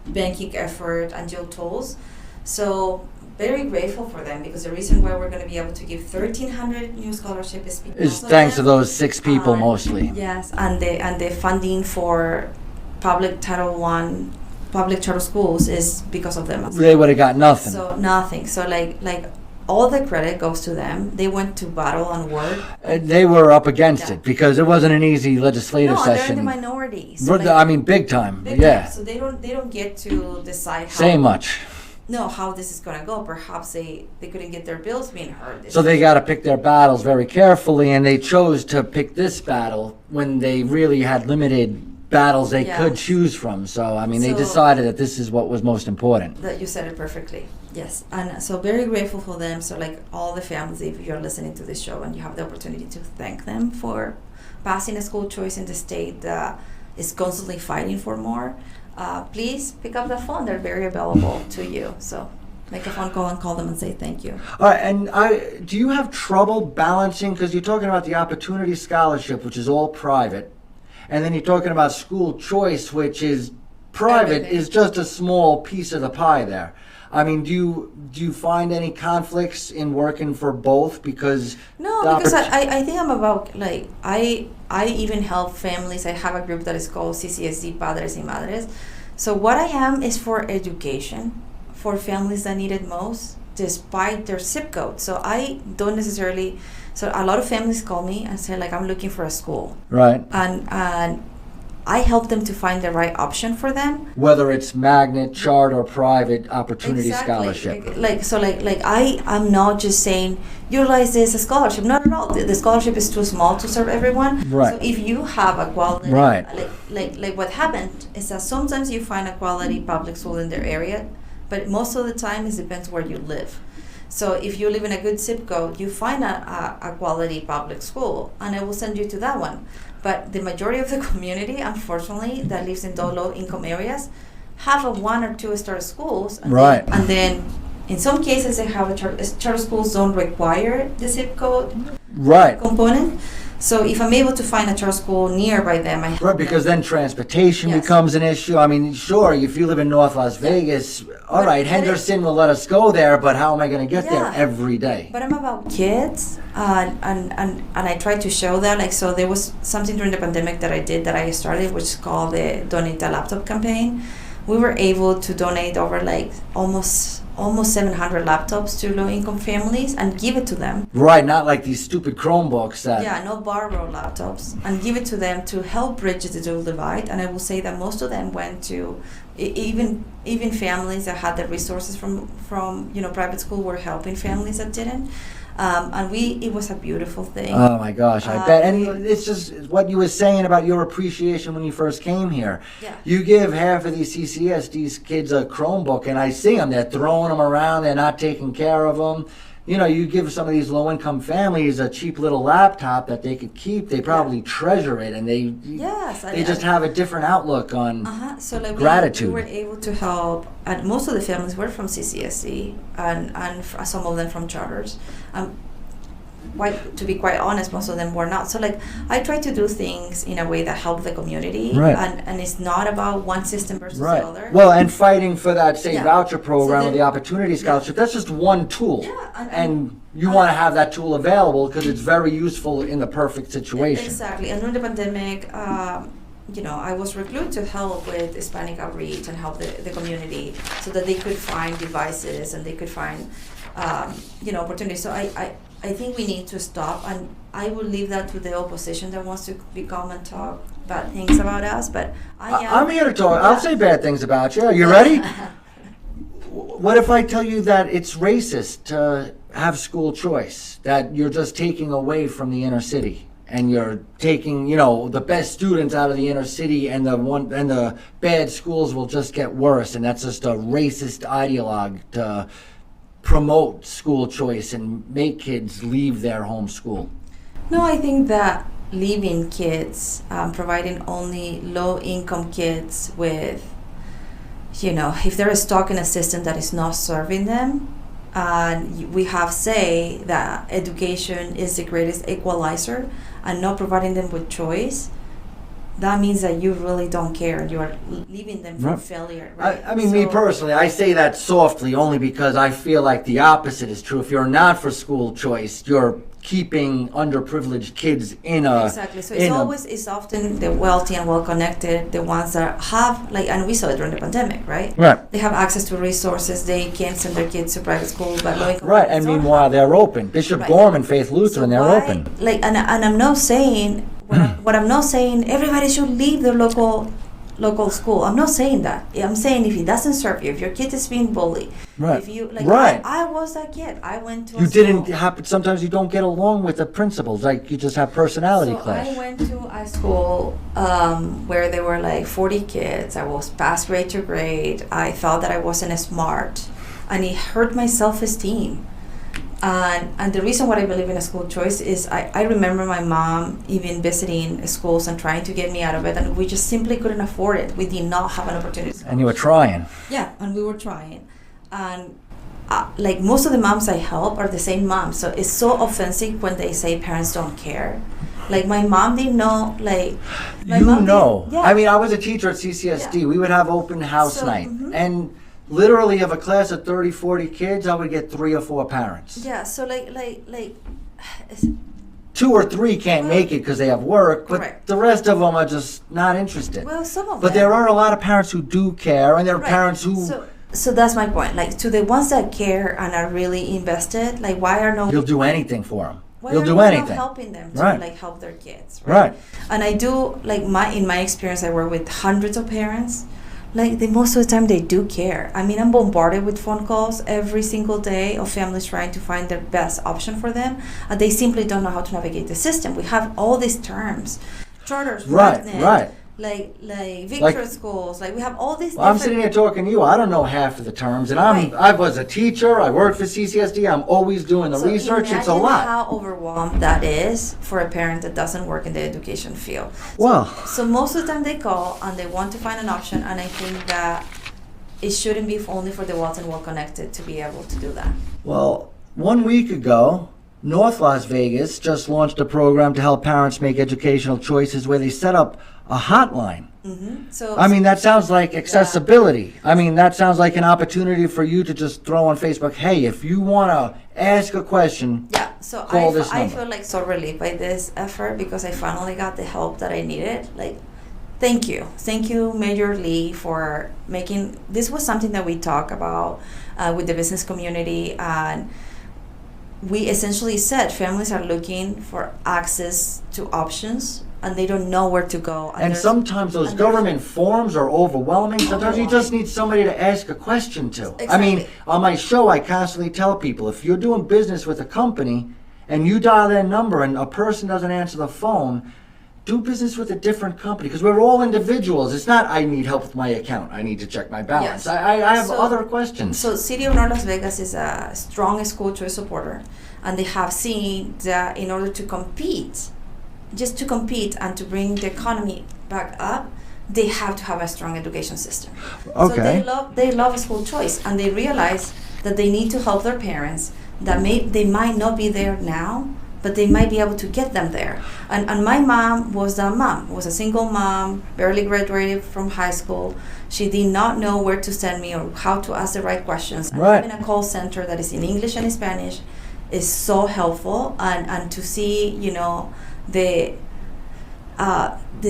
Ben Kick-Effer, and Jill Tolles. So very grateful for them, because the reason why we're going to be able to give 1,300 new scholarships is because It's of thanks to them. those 6 people mostly. Yes, and the funding for public Title I, public charter schools is because of them as They would have got nothing. So nothing. So like all the credit goes to them. They went to battle and work. They were up against Yeah. it because it wasn't an easy legislative No, they're in session. the minority. So I mean, big time. big Yeah. time. So they don't get to decide how Say much. how this is gonna go. Perhaps they couldn't get their bills being heard. So they got to pick their battles very carefully, and they chose to pick this battle when they really had limited battles they Yeah. could choose from. So, I mean, they So- decided that this is what was most important. That you said it perfectly. Yes, and so very grateful for them. So like all the families, if you're listening to this show and you have the opportunity to thank them for passing a school choice in the state that is constantly fighting for more, please pick up the phone. They're very available to you. So make a phone call and call them and say thank you. All right, and do you have trouble balancing, because you're talking about the Opportunity Scholarship, which is all private, and then you're talking about school choice, which is private, Everything. is just a small piece of the pie there. I mean, do you find any conflicts in working for both? Because No, the because oppor- I think I'm about like I even help families. I have a group that is called CCSD Padres y Madres. So what I am is for education for families that need it most, despite their zip code. So I don't necessarily. So a lot of families call me and say like I'm looking for a school, Right. and I help them to find the right option for them. Whether it's magnet, charter, or private Opportunity Scholarship. I'm not just saying utilize this as scholarship. Not at all. The scholarship is too small to serve everyone. Right. So if you have a quality, Right. like what happened is that sometimes you find a quality public school in their area, but most of the time it depends where you live. So if you live in a good zip code, you find a quality public school, and I will send you to that one. But the majority of the community, unfortunately, that lives in those low-income areas, have a 1 or 2 star schools. And Right. then in some cases, they have charter schools don't require the zip code Right. component. So if I'm able to find a charter school nearby them, I help Right, because them. then transportation Yes. becomes an issue. I mean, sure, if you live in North Las Vegas, all But- right, but Henderson will let us go there, but how am I going to get there Yeah. every day? But I'm about kids, and I try to show that. Like, so there was something during the pandemic that I started, which is called the Donate a Laptop campaign. We were able to donate over like almost 700 laptops to low-income families and give it to them. Right, not like these stupid Chromebooks that. Yeah, no borrowed laptops, and give it to them to help bridge the digital divide. And I will say that most of them went to even families that had the resources from private school were helping families that didn't. And it was a beautiful thing. Oh my gosh, I bet. And we- it's just what you were saying about your appreciation when you first came here. Yeah. You give half of these CCSD's kids a Chromebook, and I see them. They're throwing them around. They're not taking care of them. You know, you give some of these low-income families a cheap little laptop that they could keep. They probably treasure it, and Yes, they just have a different outlook on. So like Gratitude. we were able to help, and most of the families were from CCSC, and some of them from charters. To be quite honest, most of them were not. So like I try to do things in a way that help the community, Right. and it's not about one system versus Right. the other. Well, and fighting for that state Yeah. voucher program So or the then- Opportunity Scholarship, that's just one tool. Yeah, And you want to have that tool available because it's very useful in the perfect situation. Exactly. And during the pandemic, I was recruited to help with Hispanic outreach and help the community so that they could find devices and they could find, opportunities. So I think we need to stop, and I will leave that to the opposition that wants to come and talk bad things about us. But I'm here to talk. I'll say bad things about you. Are you ready? What if I tell you that it's racist to have school choice, that you're just taking away from the inner city, and you're taking, the best students out of the inner city, and the bad schools will just get worse, and that's just a racist ideologue to promote school choice and make kids leave their home school? No, I think that leaving kids, providing only low-income kids with, if they're stuck in a system that is not serving them, and we have say that education is the greatest equalizer, and not providing them with choice, that means that you really don't care. You are leaving them for Right. failure. Right? I mean, me So- personally, I say that softly only because I feel like the opposite is true. If you're not for school choice, you're keeping underprivileged kids in a... Exactly. So it's often the wealthy and well-connected, the ones that have, and we saw it during the pandemic, right? Right. They have access to resources. They can send their kids to private school, but low-income Right, families and don't meanwhile, have. they're open. Bishop Right. Gorman, Faith Lutheran, they're why- open. And I'm not saying what I'm not saying. Everybody should leave their local school. I'm not saying that. I'm saying if it doesn't serve you, if your kid is being bullied, Right. if you Right. I was that kid. I went to. You a didn't school. happen. Sometimes you don't get along with the principals. Like, you just have personality So clash. I went to a school where there were 40 kids. I was past grade to grade. I thought that I wasn't smart, and it hurt my self-esteem. And the reason why I believe in a school choice is I remember my mom even visiting schools and trying to get me out of it, and we just simply couldn't afford it. We did not have an opportunity. And you were trying. Yeah, and we were trying. And most of the moms I help are the same moms. So it's so offensive when they say parents don't care. Like my mom didn't know, my You mom know. didn't- yeah. I mean, I was a teacher at CCSD. Yeah. We would have open house So, night. mhm. And literally of a class of 30, 40 kids, I would get 3 or 4 parents. Yeah, so Two or three can't Well, make it because they have work, but correct. the rest of them are just not interested. well, some of But them. there are a lot of parents who do care, and there are Right. parents who So that's my point. To the ones that care and are really invested, why are no? you'll do anything for them. Why You'll are do we anything. not helping them to Right. help their kids? Right. And I do in my experience, I work with hundreds of parents. Most of the time they do care. I mean, I'm bombarded with phone calls every single day of families trying to find their best option for them, and they simply don't know how to navigate the system. We have all these terms, charters, Right, magnet, right. like Victor schools. We have all these. Well, I'm sitting here talking to you. I don't know half of the terms, and I was a teacher. I worked for CCSD. I'm always doing the So research. It's a imagine lot. how overwhelmed that is for a parent that doesn't work in the education field. Well, So most of the time they call and they want to find an option, and I think that it shouldn't be only for the wealthy and well-connected to be able to do that. well, 1 week ago, North Las Vegas just launched a program to help parents make educational choices where they set up a hotline. So I mean, that sounds like accessibility. I mean, that sounds like an opportunity for you to just throw on Facebook, hey, if you want to ask a question, so call this I number. feel like so relieved by this effort because I finally got the help that I needed. Like, thank you, Major Lee, for making this was something that we talk about with the business community, and we essentially said families are looking for access to options and they don't know where to go. And sometimes those government forms are overwhelming. Sometimes you just need somebody to ask a question to. Exactly. I mean, on my show, I constantly tell people, if you're doing business with a company and you dial their number and a person doesn't answer the phone, do business with a different company, because we're all individuals. It's not, I need help with my account, I need to check my balance. Yes. I have other questions. So City of North Las Vegas is a strong school choice supporter, and they have seen that in order to compete, just to compete and to bring the economy back up, they have to have a strong education system. Okay. So they love school choice, and they realize that they need to help their parents, that they might not be there now, but they might be able to get them there. And my mom was a single mom, barely graduated from high school. She did not know where to send me or how to ask the right questions. And Right. having a call center that is in English and Spanish is so helpful. And to see, the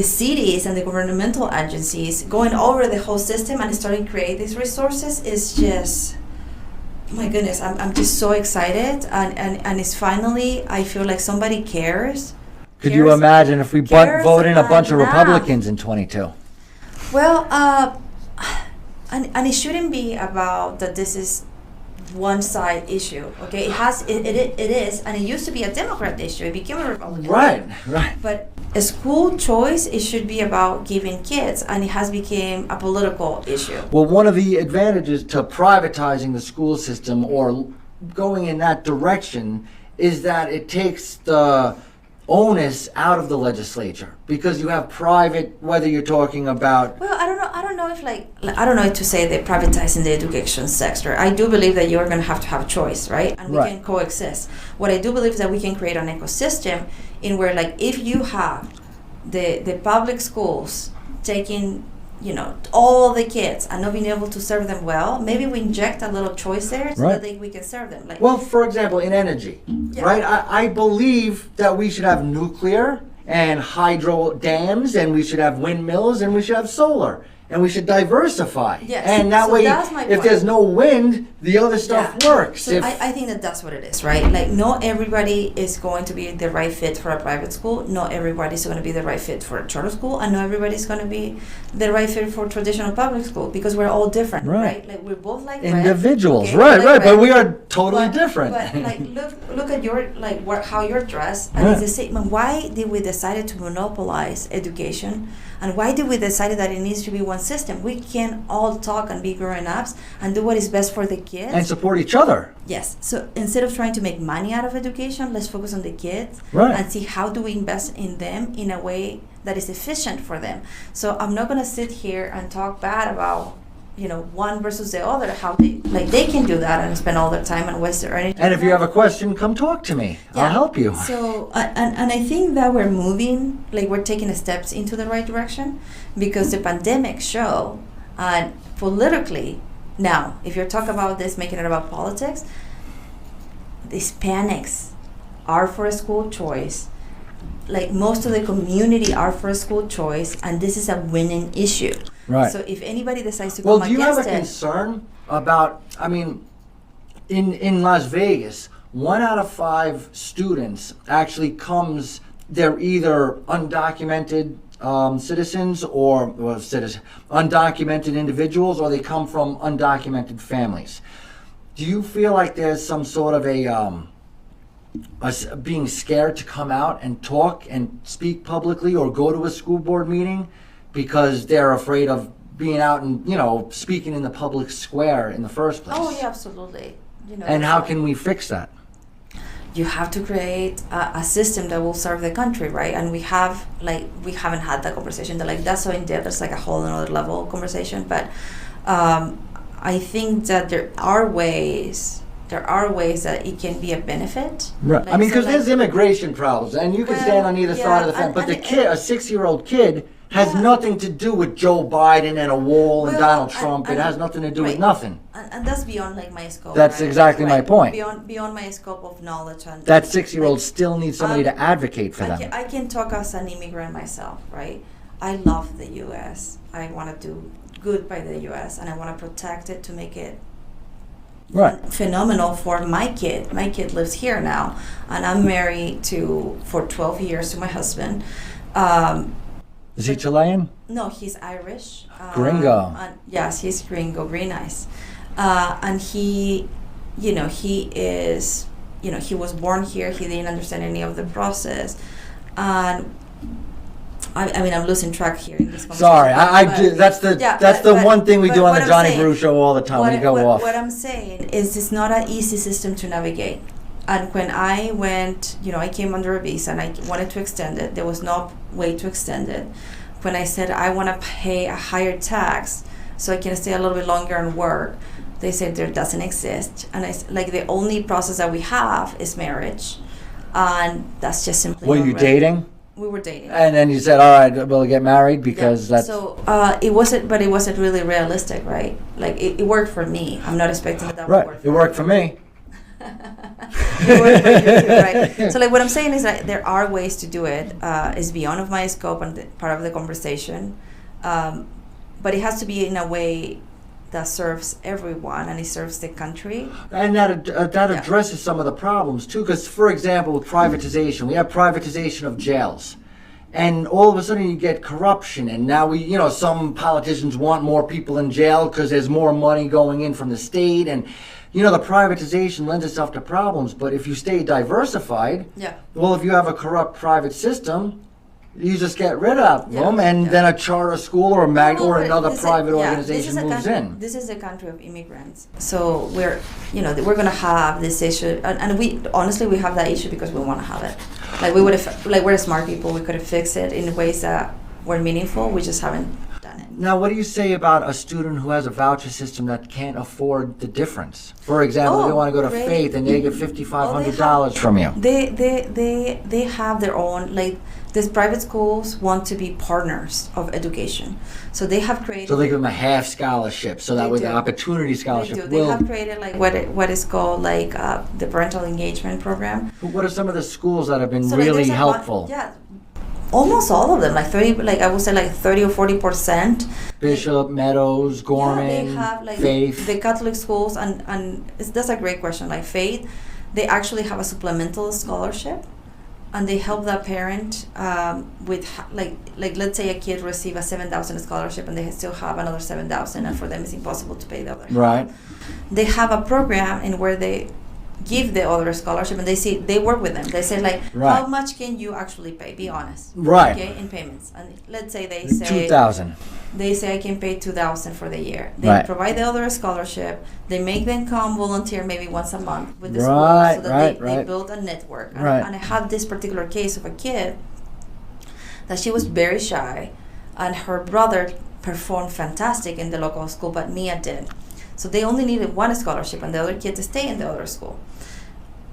cities and the governmental agencies going over the whole system and starting to create these resources is just, my goodness, I'm just so excited, and it's finally, I feel like somebody cares. Could you imagine if we vote in a bunch of enough. Republicans in 22? Well, and it shouldn't be about that this is one side issue, okay? It is, and it used to be a Democrat issue. It became a Republican Right, issue. right. But a school choice, it should be about giving kids, and it has become a political issue. Well, one of the advantages to privatizing the school system or going in that direction is that it takes the onus out of the legislature, because you have private, whether you're talking about. Well, I don't know if I don't know to say they're privatizing the education sector. I do believe that you're going to have choice, right? And we Right. can coexist. What I do believe is that we can create an ecosystem in where, like, if you have the public schools taking, all the kids and not being able to serve them well, maybe we inject a little choice there so Right. that we can serve them. Like, Well, for example, in energy, Yeah. right? I believe that we should have nuclear and hydro dams, and we should have windmills, and we should have solar, and we should diversify. Yes. And that So way, that's my if point. there's no wind, the other stuff Yeah. works. So I think that that's what it is, right? Like, not everybody is going to be the right fit for a private school. Not everybody is going to be the right fit for a charter school, and not everybody is going to be the right fit for traditional public school, because we're all different, Right. right? Like, we're both like red. Individuals, Okay, right, like right, but red. we are totally But- different. But like, look at your how you're dressed, and Right. it's the same. And why did we decide to monopolize education? And why did we decide that it needs to be one system? We can all talk and be grown-ups and do what is best for the kids. And support each other. Yes. So instead of trying to make money out of education, let's focus on the kids Right. and see how do we invest in them in a way that is efficient for them. So I'm not gonna sit here and talk bad about one versus the other, how they can do that and spend all their time and waste their energy. And if you have a question, come talk to me. I'll help you. So and I think that we're moving, like, we're taking steps into the right direction, because the pandemic show, and politically, now if you're talking about this, making it about politics, the Hispanics are for a school choice. Like, most of the community are for a school choice, and this is a winning issue. Right. So if anybody decides to Well, come do you have against a it, concern about, I mean, in Las Vegas, 1 out of 5 students actually comes, they're either undocumented citizens or undocumented individuals, or they come from undocumented families. Do you feel like there's some sort of being scared to come out and talk and speak publicly or go to a school board meeting because they're afraid of being out and, speaking in the public square in the first place? oh yeah, absolutely. And how can we fix that? You have to create a system that will serve the country, right? And we haven't had that conversation. That's so in depth. It's like a whole another level conversation. But I think that there are ways there are ways that it can be a benefit. Right. Like, I mean, so because like- there's immigration problems, and you can Well, stand on either yeah, side of the fence. and- But the and- kid, a 6-year-old kid, has Yeah. nothing to do with Joe Biden and a wall and Well, Donald and- Trump. It and- has nothing to do with right. nothing. And that's beyond like my scope. That's right? exactly my point. Beyond my scope of knowledge. And That 6-year-old like, still needs somebody to advocate for them. I can talk as an immigrant myself, right? I love the U.S. I want to do good by the U.S. and I want to protect it to make it Right. phenomenal for my kid. My kid lives here now, and I'm married for 12 years to my husband. Is he Chilean? No, he's Irish. Gringo. And yes, he's gringo, very nice. And he is, he was born here. He didn't understand any of the process. And I mean, I'm losing track here in this conversation. Sorry, but- that's the yeah, that's but- the one thing we but do on what the I'm Johnny saying- Brew show all the time. We go off. What I'm saying is it's not an easy system to navigate. And when I went, I came under a visa and I wanted to extend it. There was no way to extend it. When I said I want to pay a higher tax so I can stay a little bit longer and work, they said there doesn't exist. And the only process that we have is marriage, and that's just simply. Were not you right. dating? We were dating. And then you said, "All right, we'll get married," because Yeah. that's. So it wasn't really realistic, right? Like it worked for me. I'm not expecting that would Right. work. It worked for me. It worked for you too, right? So like what I'm saying is that there are ways to do it. It's beyond of my scope and part of the conversation, but it has to be in a way that serves everyone and it serves the country. And that addresses some of the problems too. Because, for example, with privatization, we have privatization of jails, and all of a sudden you get corruption. And now some politicians want more people in jail because there's more money going in from the state, and the privatization lends itself to problems. But if you stay diversified, Yeah. well, if you have a corrupt private system, you just get rid of them, and Yeah. then a charter school or a No, or but another this is- private yeah, organization moves in. This is a country of immigrants, so we're going to have this issue, and we honestly we have that issue because we want to have it. Like we would have, like we're smart people, we could have fixed it in ways that were meaningful. We just haven't done it. Now, what do you say about a student who has a voucher system that can't afford the difference? For example, they want to go to great. Faith and they get $5,500 from you. They have their own, like these private schools want to be partners of education, so they have created. So they give them a half scholarship, so that They way do. the opportunity scholarship They will. have created like what is called like the parental engagement program. What are some of the schools that have been So, like, really there's a helpful? yeah, almost all of them, like 30, like I would say like 30 or 40%. Bishop, Meadows, Yeah, Gorman, they have like Faith. the Catholic schools, and that's a great question. Like Faith, they actually have a supplemental scholarship, and they help that parent with like let's say a kid receive a 7,000 scholarship and they still have another 7,000, and for them it's impossible to pay the other. Right. They have a program in where they give the other scholarship, and they work with them. They say like, Right. how much can you actually pay? Be honest. Right. Okay, in payments. And let's say they say 2,000. they say I can pay 2,000 for the year. They Right. provide the other scholarship. They make them come volunteer maybe once a month with the Right, school, so that right, they right. build a network. And, Right. and I had this particular case of a kid that she was very shy, and her brother performed fantastic in the local school, but Mia did. So they only needed one scholarship, and the other kid to stay in the other school.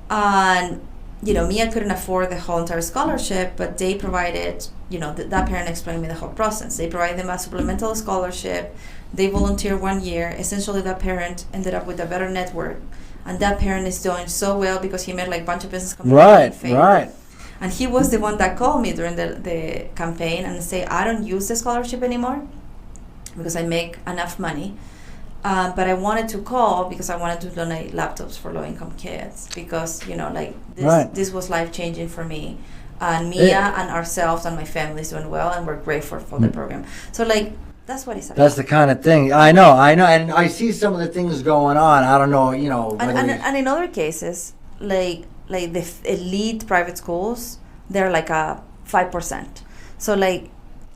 And Mia couldn't afford the whole entire scholarship, but they provided, that parent explained me the whole process. They provided them a supplemental scholarship. They volunteered 1 year. Essentially, that parent ended up with a better network. And that parent is doing so well because he met like a bunch of business community. Right. And he was the one that called me during the campaign and say, I don't use the scholarship anymore because I make enough money. But I wanted to call because I wanted to donate laptops for low-income kids because, this was life-changing for me. And Mia and ourselves and my family is doing well, and we're grateful for the program. So, that's what he said. That's the kind of thing. I know. And I see some of the things going on. I don't know, And in other cases, like the elite private schools, they're like a 5%. So,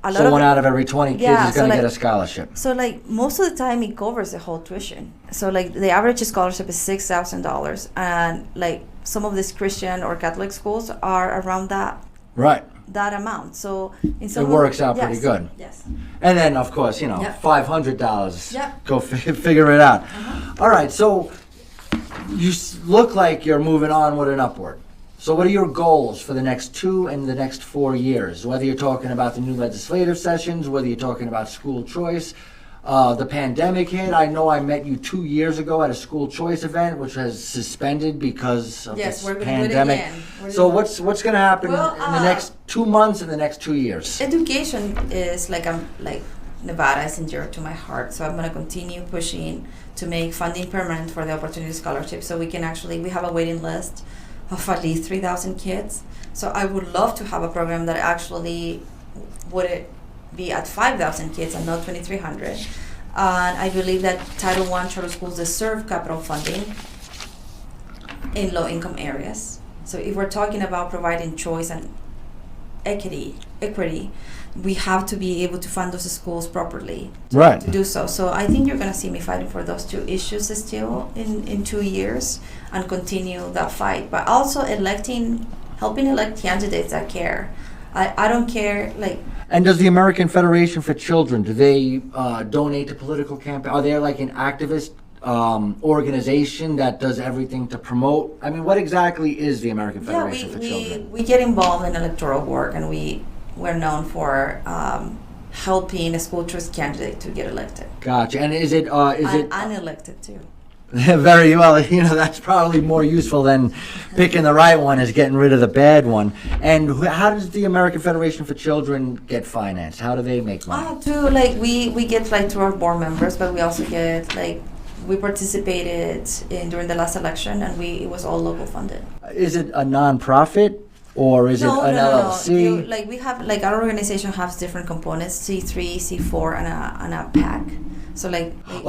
a lot one of out of every 20 kids is going to get a scholarship. So most of the time it covers the whole tuition. So the average scholarship is $6,000, and some of these Christian or Catholic schools are around Right. that amount. So in some It works out pretty yes, good. Yes. And then, of course, Yep. $500. Yep. Go figure it out. All right. So look like you're moving onward and upward. So what are your goals for the next 2 and the next 4 years? Whether you're talking about the new legislative sessions, whether you're talking about school choice, the pandemic hit. I know I met you 2 years ago at a school choice event, which was suspended because of Yes, this we're gonna pandemic. do it again. So what's going to happen Well, in the next 2 months and the next 2 years? Education is like Nevada is dear to my heart, so I'm going to continue pushing to make funding permanent for the Opportunity Scholarship, so we can we have a waiting list of at least 3,000 kids. So I would love to have a program that actually would be at 5,000 kids and not 2,300. And I believe that Title I charter schools deserve capital funding in low-income areas. So if we're talking about providing choice and equity, we have to be able to fund those schools properly to do so. So I think you're going to see me fighting for those two issues still in 2 years and continue that fight. But also helping elect candidates that care. I don't care, And does the American Federation for Children, do they donate to political campaigns? Are they like an activist organization that does everything to promote? I mean, what exactly is the American Federation for Children? We get involved in electoral work, and we're known for helping a school choice candidate to get elected. Gotcha. And is it Unelected too. very well? That's probably more useful than picking the right one, is getting rid of the bad one. And how does the American Federation for Children get financed? How do they make money? We get through our board members, but we also get we participated during the last election, and it was all local funded. Is it a non-profit? Or is it an LLC? No. We have our organization has different components: C3, C4, and a PAC. So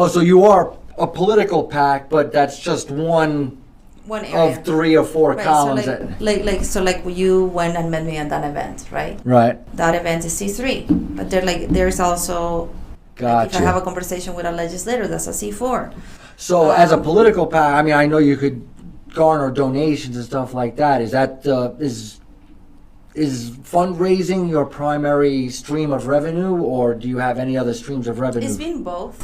so you are a political PAC, but that's just one area of 3 or 4 columns. You went and met me at that event, right? Right. That event is C3, but there's also. Gotcha. If I have a conversation with a legislator, that's a C4. So as a political PAC, I mean, I know you could garner donations and stuff like that. Is that is fundraising your primary stream of revenue, or do you have any other streams of revenue? It's been both.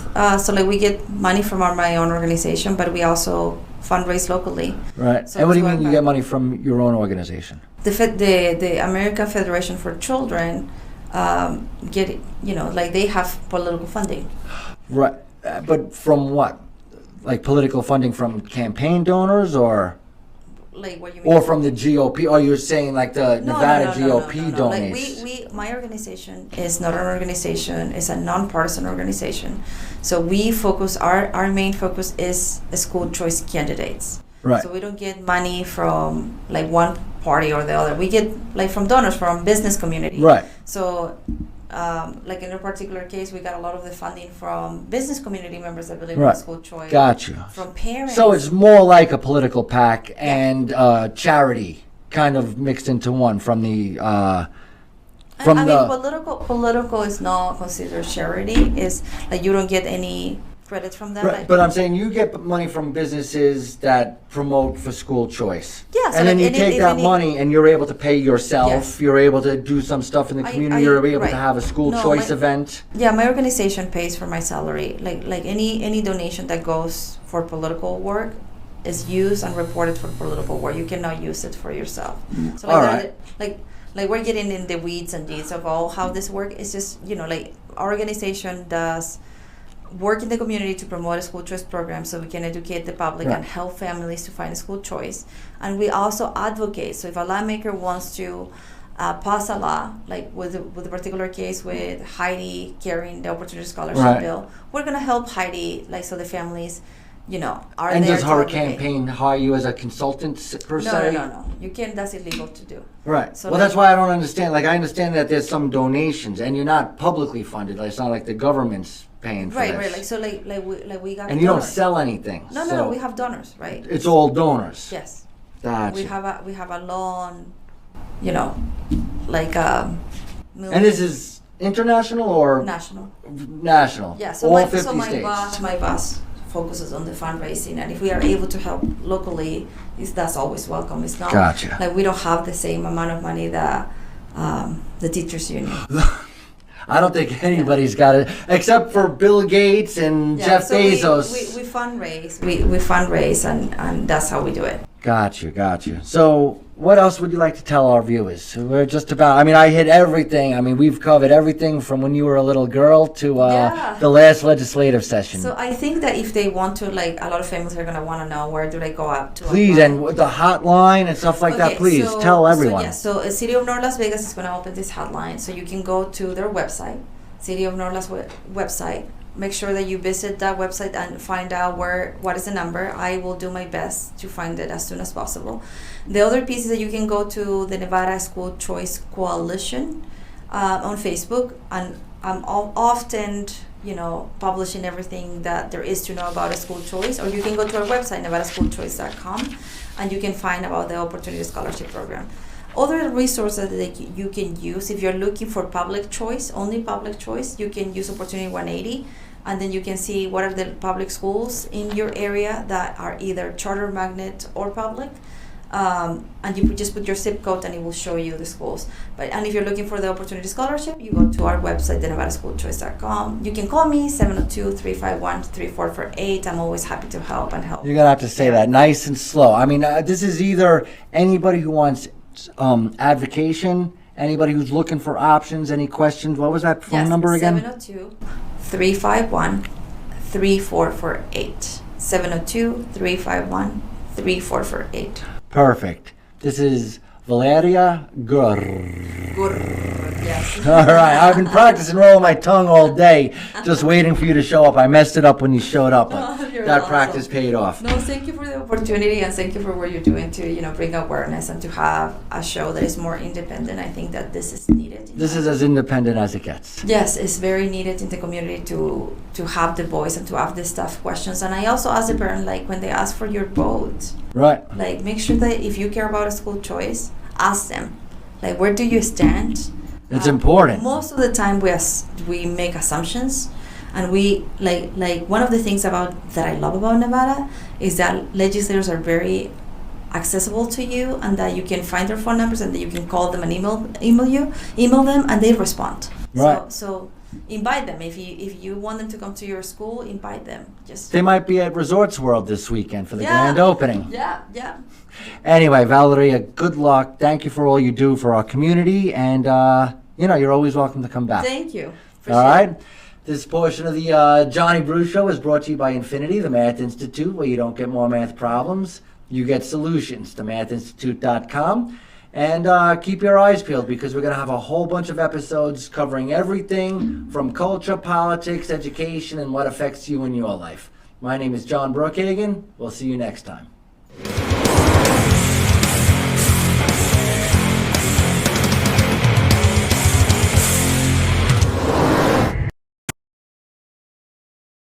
We get money from my own organization, but we also fundraise locally. Right. So and what do you mean you get money from your own organization? The American Federation for Children they have political funding. Right. But from what? Like political funding from campaign donors, or what you mean? Or from the GOP? Or you're saying the Nevada GOP donates? My organization is not an organization; it's a nonpartisan organization. So we focus. Our main focus is school choice candidates. Right. So we don't get money from one party or the other. We get from donors, from business community. Right. So. In a particular case, we got a lot of the funding from business community members that believe in school choice. Gotcha. From parents. So it's more like a political PAC and charity kind of mixed into one from the political is not considered charity. Is you don't get any credits from that. Right, but I'm saying you get money from businesses that promote for school choice. Yeah, so and then you take that money and you're able to pay yourself. Yes. You're able to do some stuff in the community. You're able to have a school choice event. Yeah, my organization pays for my salary. Any donation that goes for political work is used and reported for political work. You cannot use it for yourself. So all right. We're getting in the weeds and deeds of how this work is. Just our organization does work in the community to promote a school choice program, so we can educate the public and help families to find a school choice. And we also advocate. So if a lawmaker wants to pass a law, with a particular case with Heidi carrying the Opportunity Scholarship bill, we're going to help Heidi, so the families, are and there. does her campaign hire you as a consultant per se? No. You can't. That's illegal to do. Right. So that's why I don't understand. I understand that there's some donations, and you're not publicly funded. It's not like the government's paying for this. Right. We got. And you donors. don't sell anything. No. We have donors, right? It's all donors. Yes. Gotcha. We have a loan, And this is international or national? National. Yeah. So all 50 states. My boss focuses on the fundraising, and if we are able to help locally, that's always welcome. It's not Gotcha. we don't have the same amount of money that the teachers union. I don't think anybody's got it, except for Bill Gates and Jeff so Bezos. We fundraise. We fundraise, and that's how we do it. Gotcha. So, what else would you like to tell our viewers? We're just about, I mean, I hit everything. I mean, we've covered everything from when you were a little girl to the last legislative session. So I think that if they want to, like, a lot of families are going to want to know, where do they go out to? Please, apply? and with the hotline and stuff like that, please tell everyone. So City of North Las Vegas is going to open this hotline, so you can go to their website, City of North Las website. Make sure that you visit that website and find out what is the number. I will do my best to find it as soon as possible. The other piece is that you can go to the Nevada School Choice Coalition on Facebook, and I'm often, publishing everything that there is to know about a school choice. Or you can go to our website, nevadaschoolchoice.com, and you can find about the Opportunity Scholarship Program. Other resources that you can use if you're looking for public choice, only public choice, you can use Opportunity 180, and then you can see what are the public schools in your area that are either charter, magnet, or public. And you just put your zip code and it will show you the schools. And if you're looking for the Opportunity Scholarship, you go to our website, nevadaschoolchoice.com. You can call me, 702-351-3448. I'm always happy to help. You're going to have to say that nice and slow. I mean, this is either anybody who wants advocation, anybody who's looking for options, any questions. What was that phone number again? 702-351-3448. 702-351-3448. Perfect. This is Valeria Gurr. Yes. All right. I've been practicing rolling my tongue all day, just waiting for you to show up. I messed it up when you showed up, but that practice paid off. No, thank you for the opportunity, and thank you for what you're doing to, bring awareness and to have a show that is more independent. I think that this is needed. This is as independent as it gets. Yes, it's very needed in the community to have the voice and to have these tough questions. And I also ask the parent, like, when they ask for your vote, right? Like, make sure that if you care about a school choice, ask them, like, where do you stand? It's important. Most of the time we make assumptions, and we like one of the things that I love about Nevada is that legislators are very accessible to you, and that you can find their phone numbers and that you can call them and email them, and they respond. Right. So invite them. If you want them to come to your school, invite them. They might be at Resorts World this weekend for the grand opening. Yeah. Anyway, Valeria, good luck. Thank you for all you do for our community, and you're always welcome to come back. Thank you. All right. This portion of the Johnny Brew Show is brought to you by Infinity, the Math Institute, where you don't get more math problems, you get solutions. themathinstitute.com. And keep your eyes peeled, because we're going to have a whole bunch of episodes covering everything from culture, politics, education, and what affects you in your life. My name is John Brookhagen. We'll see you next time.